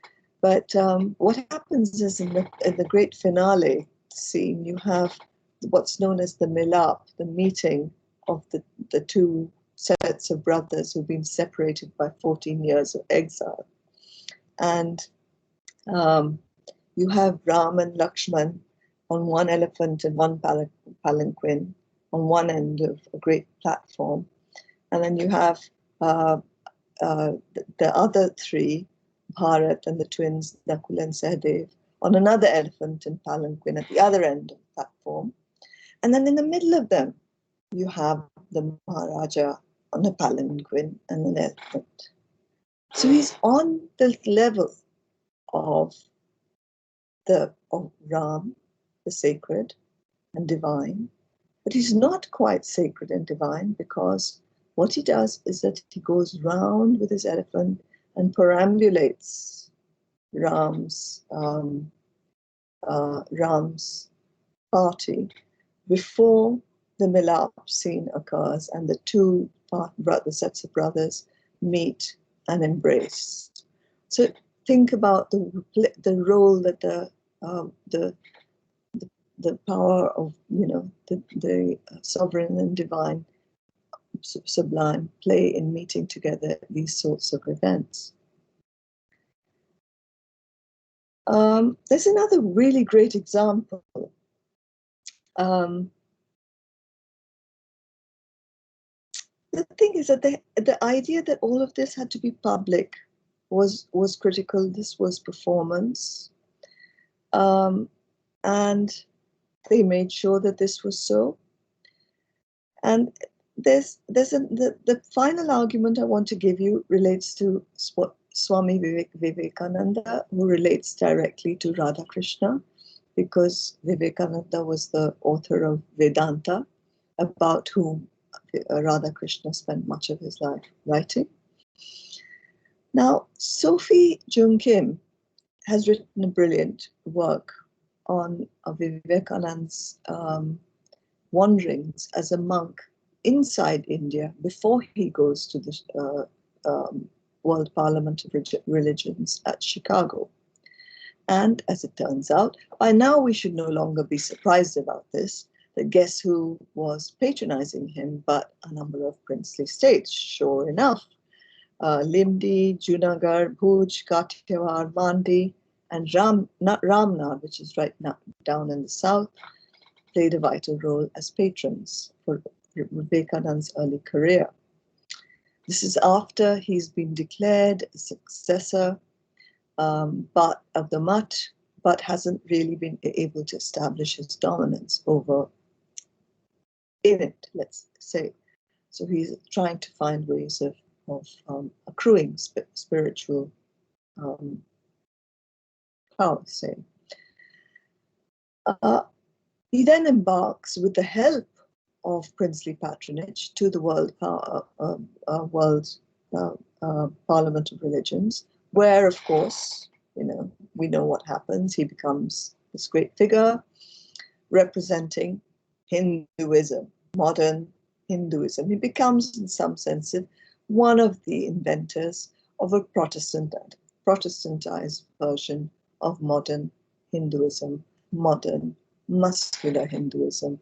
Speaker 2: But what happens is in the great finale scene, you have what's known as the milap, the meeting of the two sets of brothers who've been separated by 14 years of exile. And you have Ram and Lakshman on one elephant and one palanquin on one end of a great platform. And then you have the other three, Bharat and the twins, Nakul and Sahadev, on another elephant and palanquin at the other end of the platform. And then in the middle of them, you have the Maharaja on a palanquin and an elephant. So he's on the level of Ram, the sacred and divine, but he's not quite sacred and divine, because what he does is that he goes round with his elephant and perambulates Ram's party before the milap scene occurs and the two sets of brothers meet and embrace. So think about the role that the power of the sovereign and divine, sublime, play in meeting together these sorts of events. There's another really great example. The thing is that the idea that all of this had to be public was critical. This was performance. And they made sure that this was so. And the final argument I want to give you relates to Swami Vivekananda, who relates directly to Radhakrishna, because Vivekananda was the author of Vedanta, about whom Radhakrishna spent much of his life writing. Now, Sophie Jung Kim has written a brilliant work on Vivekananda's wanderings as a monk inside India before he goes to the World Parliament of Religions at Chicago. And as it turns out, by now we should no longer be surprised about this, that guess who was patronizing him but a number of princely states, sure enough. Limdi, Junagadh, Bhuj, Kathiawar, Mandi, and Ramnad, which is right now down in the south, played a vital role as patrons for Vivekananda's early career. This is after he's been declared a successor but of the Mutt, but hasn't really been able to establish his dominance over in it, let's say. So he's trying to find ways of accruing spiritual power, say. He then embarks with the help of princely patronage to the World Parliament of Religions, where, of course, we know what happens. He becomes this great figure representing Hinduism, modern Hinduism. He becomes, in some sense, one of the inventors of a Protestantized version of modern Hinduism, modern muscular Hinduism,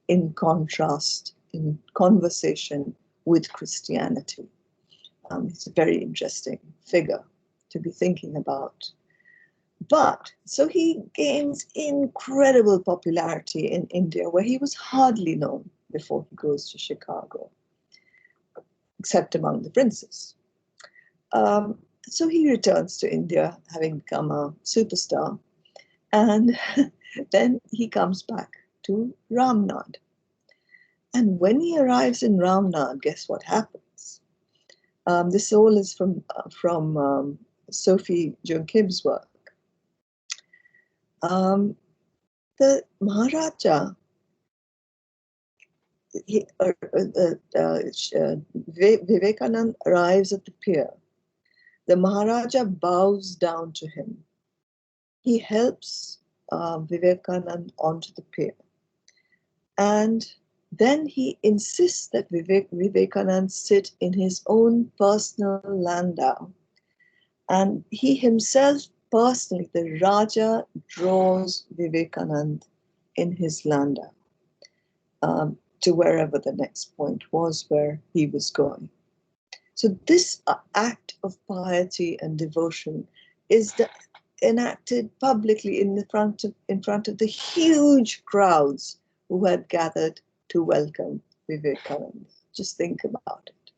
Speaker 2: in contrast, in conversation with Christianity. It's a very interesting figure to be thinking about. But so he gains incredible popularity in India, where he was hardly known before he goes to Chicago, except among the princes. So he returns to India, having become a superstar, and then he comes back to Ramnad. And when he arrives in Ramnad, guess what happens? This all is from Sophie Jung Kim's work. The Maharaja, Vivekananda arrives at the pier. The Maharaja bows down to him. He helps Vivekananda onto the pier. And then he insists that Vivekananda sit in his own personal landau. And he himself personally, the Raja, draws Vivekananda in his landau to wherever the next point was where he was going. So this act of piety and devotion is enacted publicly in front of the huge crowds who had gathered to welcome Vivekananda. Just think about it.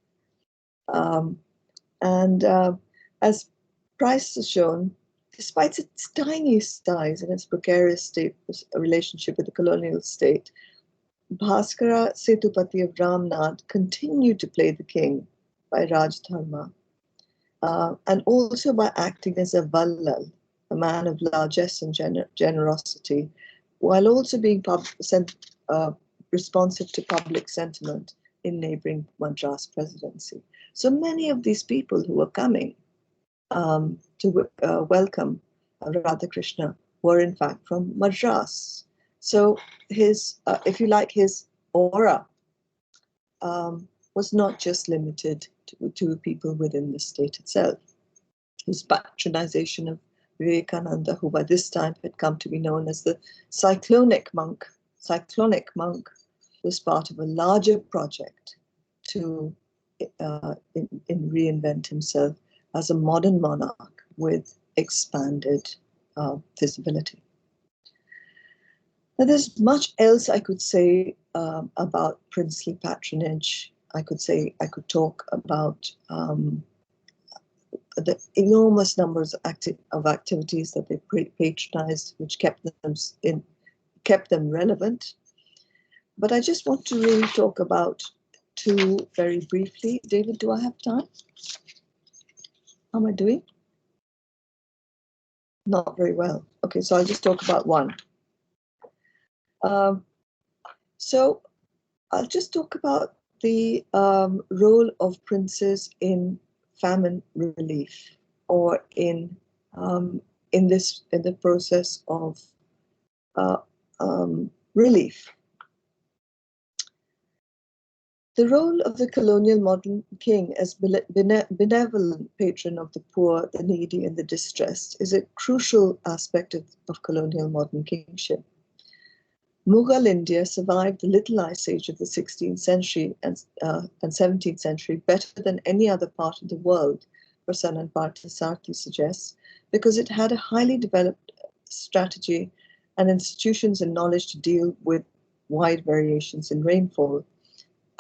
Speaker 2: As Price has shown, despite its tiny size and its precarious relationship with the colonial state, Bhaskara Setupati of Ramnad continued to play the king by Raj Dharma, and also by acting as a vallal, a man of largesse and generosity, while also being responsive to public sentiment in neighboring Madras presidency. So many of these people who were coming to welcome Radhakrishna were in fact from Madras. So his, if you like, his aura was not just limited to people within the state itself. His patronization of Vivekananda, who by this time had come to be known as the cyclonic monk, was part of a larger project to reinvent himself as a modern monarch with expanded visibility. Now, there's much else I could say about princely patronage. I could talk about the enormous numbers of activities that they patronized, which kept them relevant. But I just want to really talk about two very briefly. David, do I have time? How am I doing? Not very well. Okay, so I'll just talk about one. So I'll just talk about the role of princes in famine relief, or in the process of relief. The role of the colonial modern king as benevolent patron of the poor, the needy, and the distressed is a crucial aspect of colonial modern kingship. Mughal India survived the Little Ice Age of the 16th century and 17th century better than any other part of the world, Prasanna Parthasarathy suggests, because it had a highly developed strategy and institutions and knowledge to deal with wide variations in rainfall.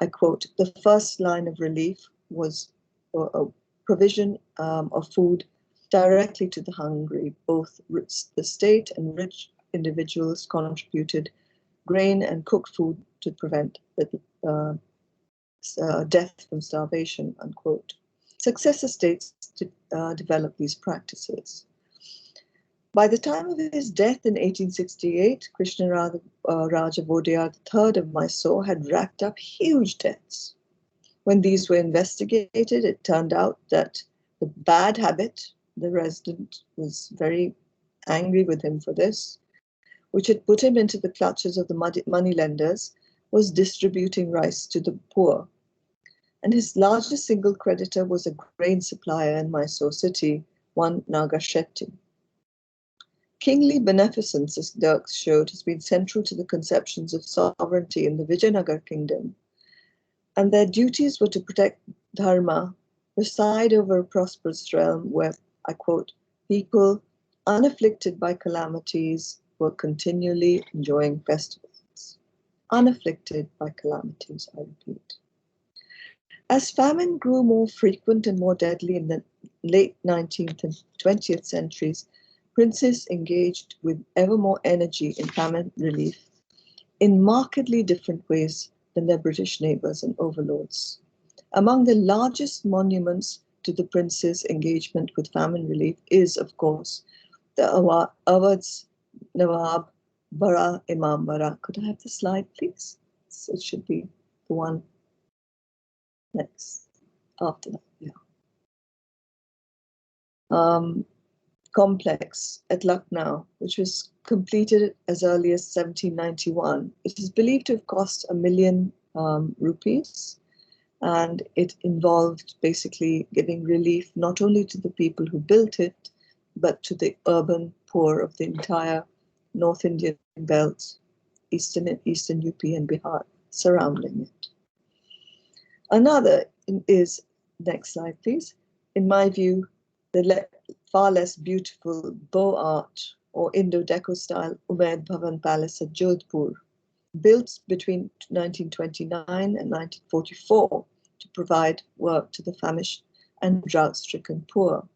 Speaker 2: I quote, "The first line of relief was a provision of food directly to the hungry. Both the state and rich individuals contributed grain and cooked food to prevent death from starvation," unquote. Successor states developed these practices. By the time of his death in 1868, Krishna Raja Vodiyar III of Mysore had racked up huge debts. When these were investigated, it turned out that the bad habit, the resident was very angry with him for this, which had put him into the clutches of the moneylenders, was distributing rice to the poor. And his largest single creditor was a grain supplier in Mysore city, one Naga Shetty. Kingly beneficence, as Dirk showed, has been central to the conceptions of sovereignty in the Vijayanagar kingdom, and their duties were to protect dharma, preside over a prosperous realm where, I quote, "people unafflicted by calamities were continually enjoying festivals." Unafflicted by calamities, I repeat. As famine grew more frequent and more deadly in the late 19th and 20th centuries, princes engaged with ever more energy in famine relief in markedly different ways than their British neighbours and overlords. Among the largest monuments to the princes' engagement with famine relief is, of course, the Awadh's Nawab Bara Imam Bara. Could I have the slide, please? So it should be the one next, after that, yeah. Complex at Lucknow, which was completed as early as 1791. It is believed to have cost 1 million rupees, and it involved basically giving relief not only to the people who built it, but to the urban poor of the entire North Indian belt, Eastern UP and Bihar surrounding it. Another is, next slide please, in my view, the far less beautiful Beau Art or Indo-Deco style Umaid Bhavan Palace at Jodhpur, built between 1929 and 1944 to provide work to the famished and drought-stricken poor.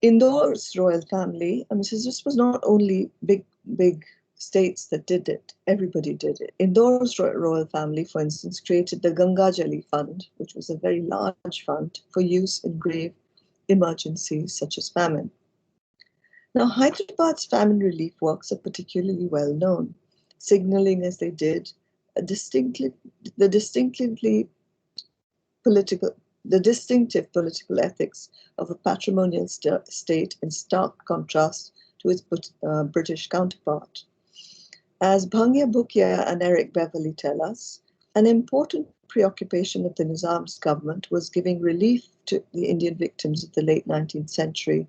Speaker 2: Indore's royal family, I mean, this was not only big states that did it, everybody did it. Indore's royal family, for instance, created the Gangajali Fund, which was a very large fund for use in grave emergencies such as famine. Now, Hyderabad's famine relief works are particularly well known, signaling as they did the distinctive political ethics of a patrimonial state in stark contrast to its British counterpart. As Bhangya Bhukia and Eric Beverly tell us, an important preoccupation of the Nizam's government was giving relief to the Indian victims of the late 19th century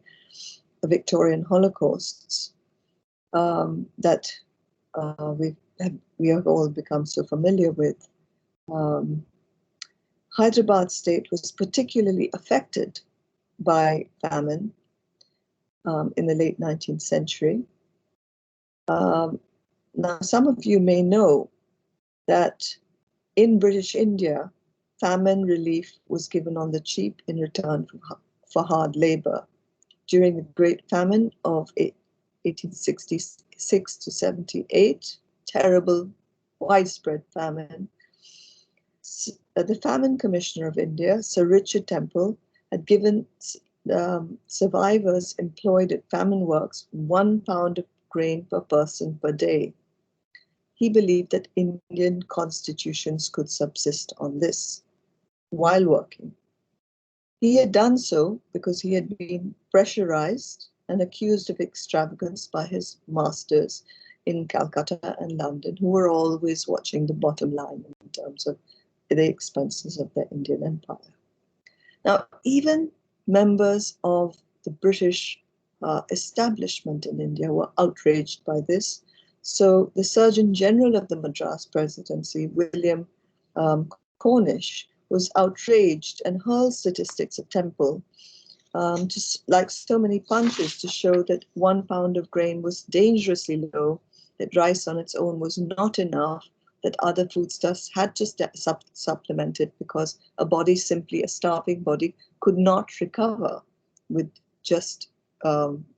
Speaker 2: Victorian Holocausts that we have all become so familiar with. Hyderabad state was particularly affected by famine in the late 19th century. Now, some of you may know that in British India, famine relief was given on the cheap in return for hard labor. During the Great Famine of 1866 to 78, terrible, widespread famine, The Famine Commissioner of India, Sir Richard Temple, had given survivors employed at famine works 1 pound of grain per person per day. He believed that Indian constitutions could subsist on this while working. He had done so because he had been pressurized and accused of extravagance by his masters in Calcutta and London, who were always watching the bottom line in terms of the expenses of the Indian Empire. Now, even members of the British establishment in India were outraged by this. So the Surgeon General of the Madras Presidency, William Cornish, was outraged and hurled statistics at Temple, like so many punches, to show that 1 pound of grain was dangerously low, that rice on its own was not enough, that other foodstuffs had to supplement it because a starving body, could not recover with just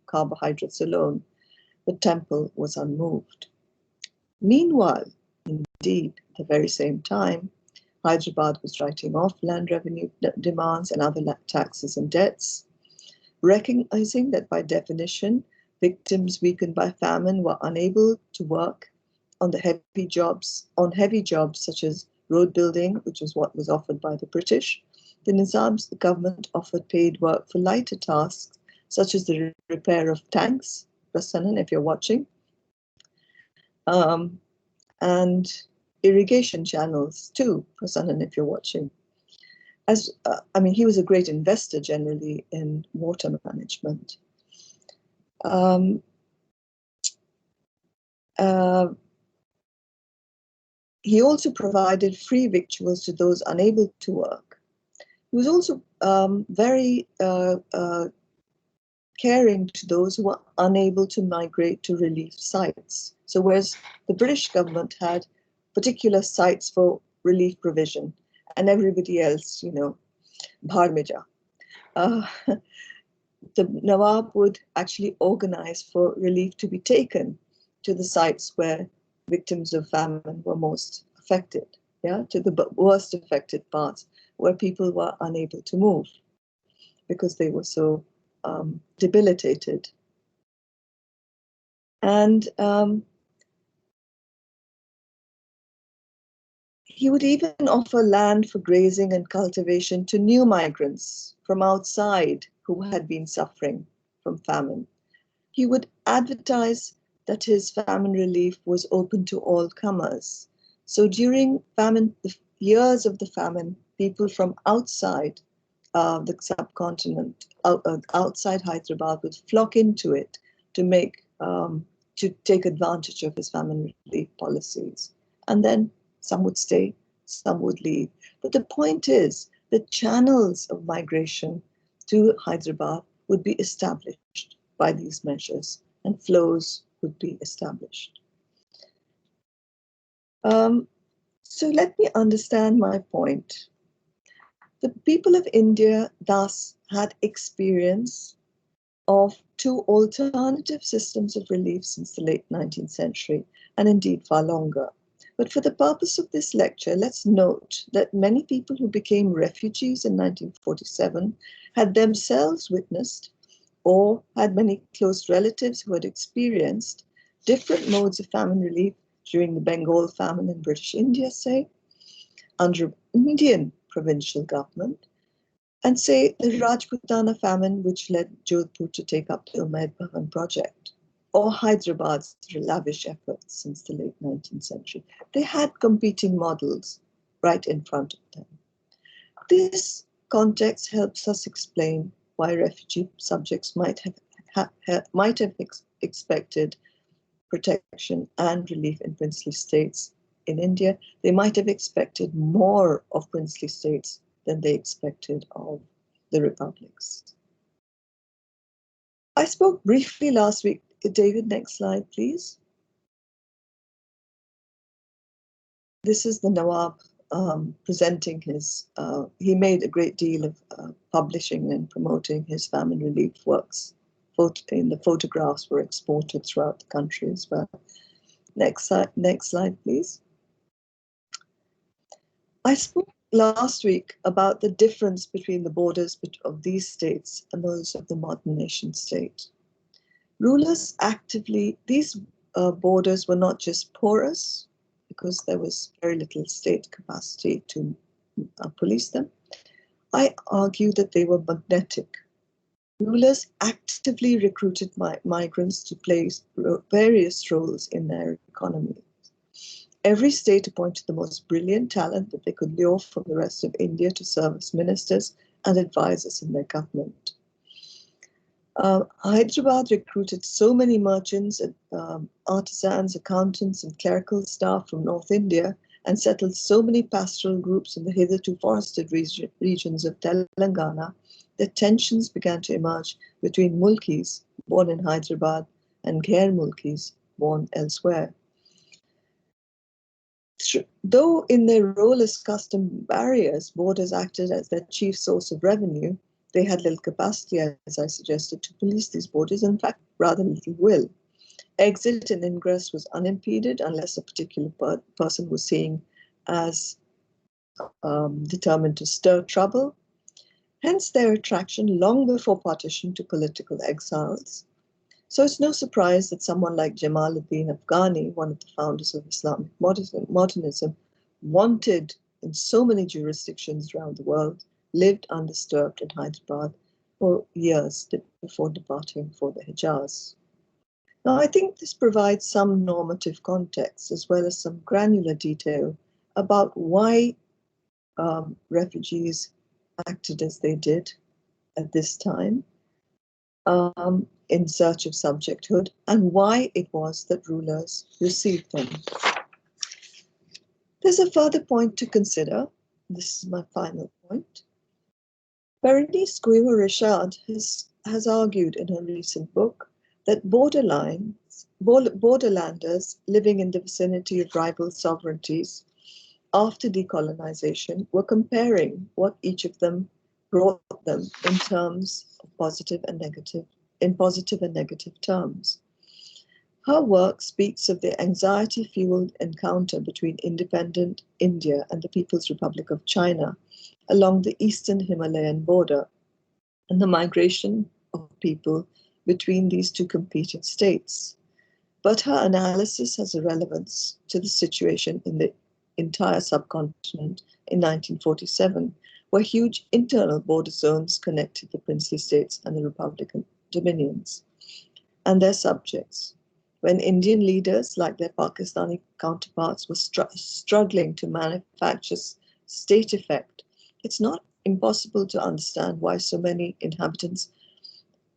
Speaker 2: carbohydrates alone. But Temple was unmoved. Meanwhile, indeed, at the very same time, Hyderabad was writing off land revenue demands and other taxes and debts, recognizing that by definition, victims weakened by famine were unable to work on heavy jobs such as road building, which was what was offered by the British. The government offered paid work for lighter tasks, such as the repair of tanks, Prasannan, if you're watching, and irrigation channels too, Prasannan, if you're watching. He was a great investor generally in water management. He also provided free victuals to those unable to work. He was also very caring to those who were unable to migrate to relief sites. So whereas the British government had particular sites for relief provision and everybody else, bhar mein ja, the Nawab would actually organize for relief to be taken to the sites where victims of famine were most affected, to the worst affected parts where people were unable to move because they were so debilitated. And he would even offer land for grazing and cultivation to new migrants from outside who had been suffering from famine. He would advertise that his famine relief was open to all comers. So during the years of the famine, people from outside the subcontinent, outside Hyderabad, would flock into it to take advantage of his famine relief policies. And then some would stay, some would leave. But the point is, the channels of migration to Hyderabad would be established by these measures, and flows would be established. So let me understand my point. The people of India thus had experience of 2 alternative systems of relief since the late 19th century, and indeed far longer. But for the purpose of this lecture, let's note that many people who became refugees in 1947 had themselves witnessed or had many close relatives who had experienced different modes of famine relief during the Bengal famine in British India, say, under Indian provincial government, and say the Rajputana famine, which led Jodhpur to take up the Umaid Bhavan project, or Hyderabad's lavish efforts since the late 19th century. They had competing models right in front of them. This context helps us explain why refugee subjects might have expected protection and relief in princely states in India. They might have expected more of princely states than they expected of the republics. I spoke briefly last week. David, next slide, please. This is the Nawab presenting his, he made a great deal of publishing and promoting his famine relief works. The photographs were exported throughout the country as well. Next slide, please. I spoke last week about the difference between the borders of these states and those of the modern nation state. Rulers actively, these borders were not just porous, because there was very little state capacity to police them. I argue that they were magnetic. Rulers actively recruited migrants to play various roles in their economy. Every state appointed the most brilliant talent that they could lure from the rest of India to serve as ministers and advisors in their government. Hyderabad recruited so many merchants, artisans, accountants, and clerical staff from North India and settled so many pastoral groups in the hitherto forested regions of Telangana that tensions began to emerge between Mulkis, born in Hyderabad, and Ghair Mulkis, born elsewhere. Though in their role as custom barriers, borders acted as their chief source of revenue, they had little capacity, as I suggested, to police these borders, in fact, rather little will. Exit and ingress was unimpeded unless a particular person was seen as determined to stir trouble. Hence their attraction long before partition to political exiles. So it's no surprise that someone like Jamaluddin Afghani, one of the founders of Islamic modernism, wanted in so many jurisdictions around the world, lived undisturbed in Hyderabad for years before departing for the Hijaz. Now, I think this provides some normative context as well as some granular detail about why refugees acted as they did at this time in search of subjecthood, and why it was that rulers received them. There's a further point to consider. This is my final point. Berenice Guiwa-Rashad has argued in her recent book that borderlanders living in the vicinity of rival sovereignties after decolonization were comparing what each of them brought them in terms of positive and negative terms. Her work speaks of the anxiety-fueled encounter between independent India and the People's Republic of China along the eastern Himalayan border, and the migration of people between these two competing states. But her analysis has a relevance to the situation in the entire subcontinent in 1947, where huge internal border zones connected the princely states and the Republican dominions and their subjects. When Indian leaders, like their Pakistani counterparts, were struggling to manufacture state effect, it's not impossible to understand why so many inhabitants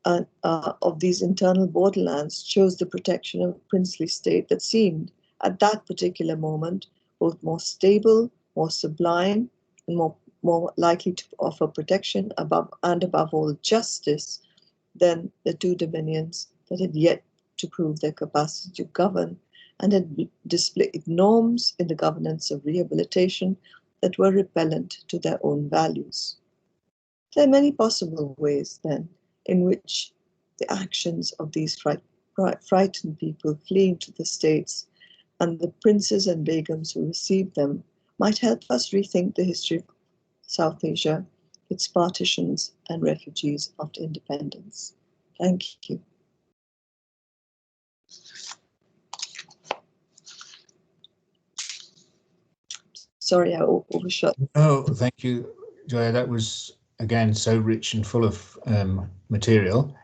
Speaker 2: of these internal borderlands chose the protection of a princely state that seemed, at that particular moment, both more stable, more sublime, and more likely to offer protection above all justice than the two dominions that had yet to prove their capacity to govern and had displayed norms in the governance of rehabilitation that were repellent to their own values. There are many possible ways, then, in which the actions of these frightened people fleeing to the states and the princes and begums who received them might help us rethink the history of South Asia, its partitions and refugees after independence. Thank you. Sorry, I overshot.
Speaker 1: Oh, thank you, Joya. That was, again, so rich and full of material.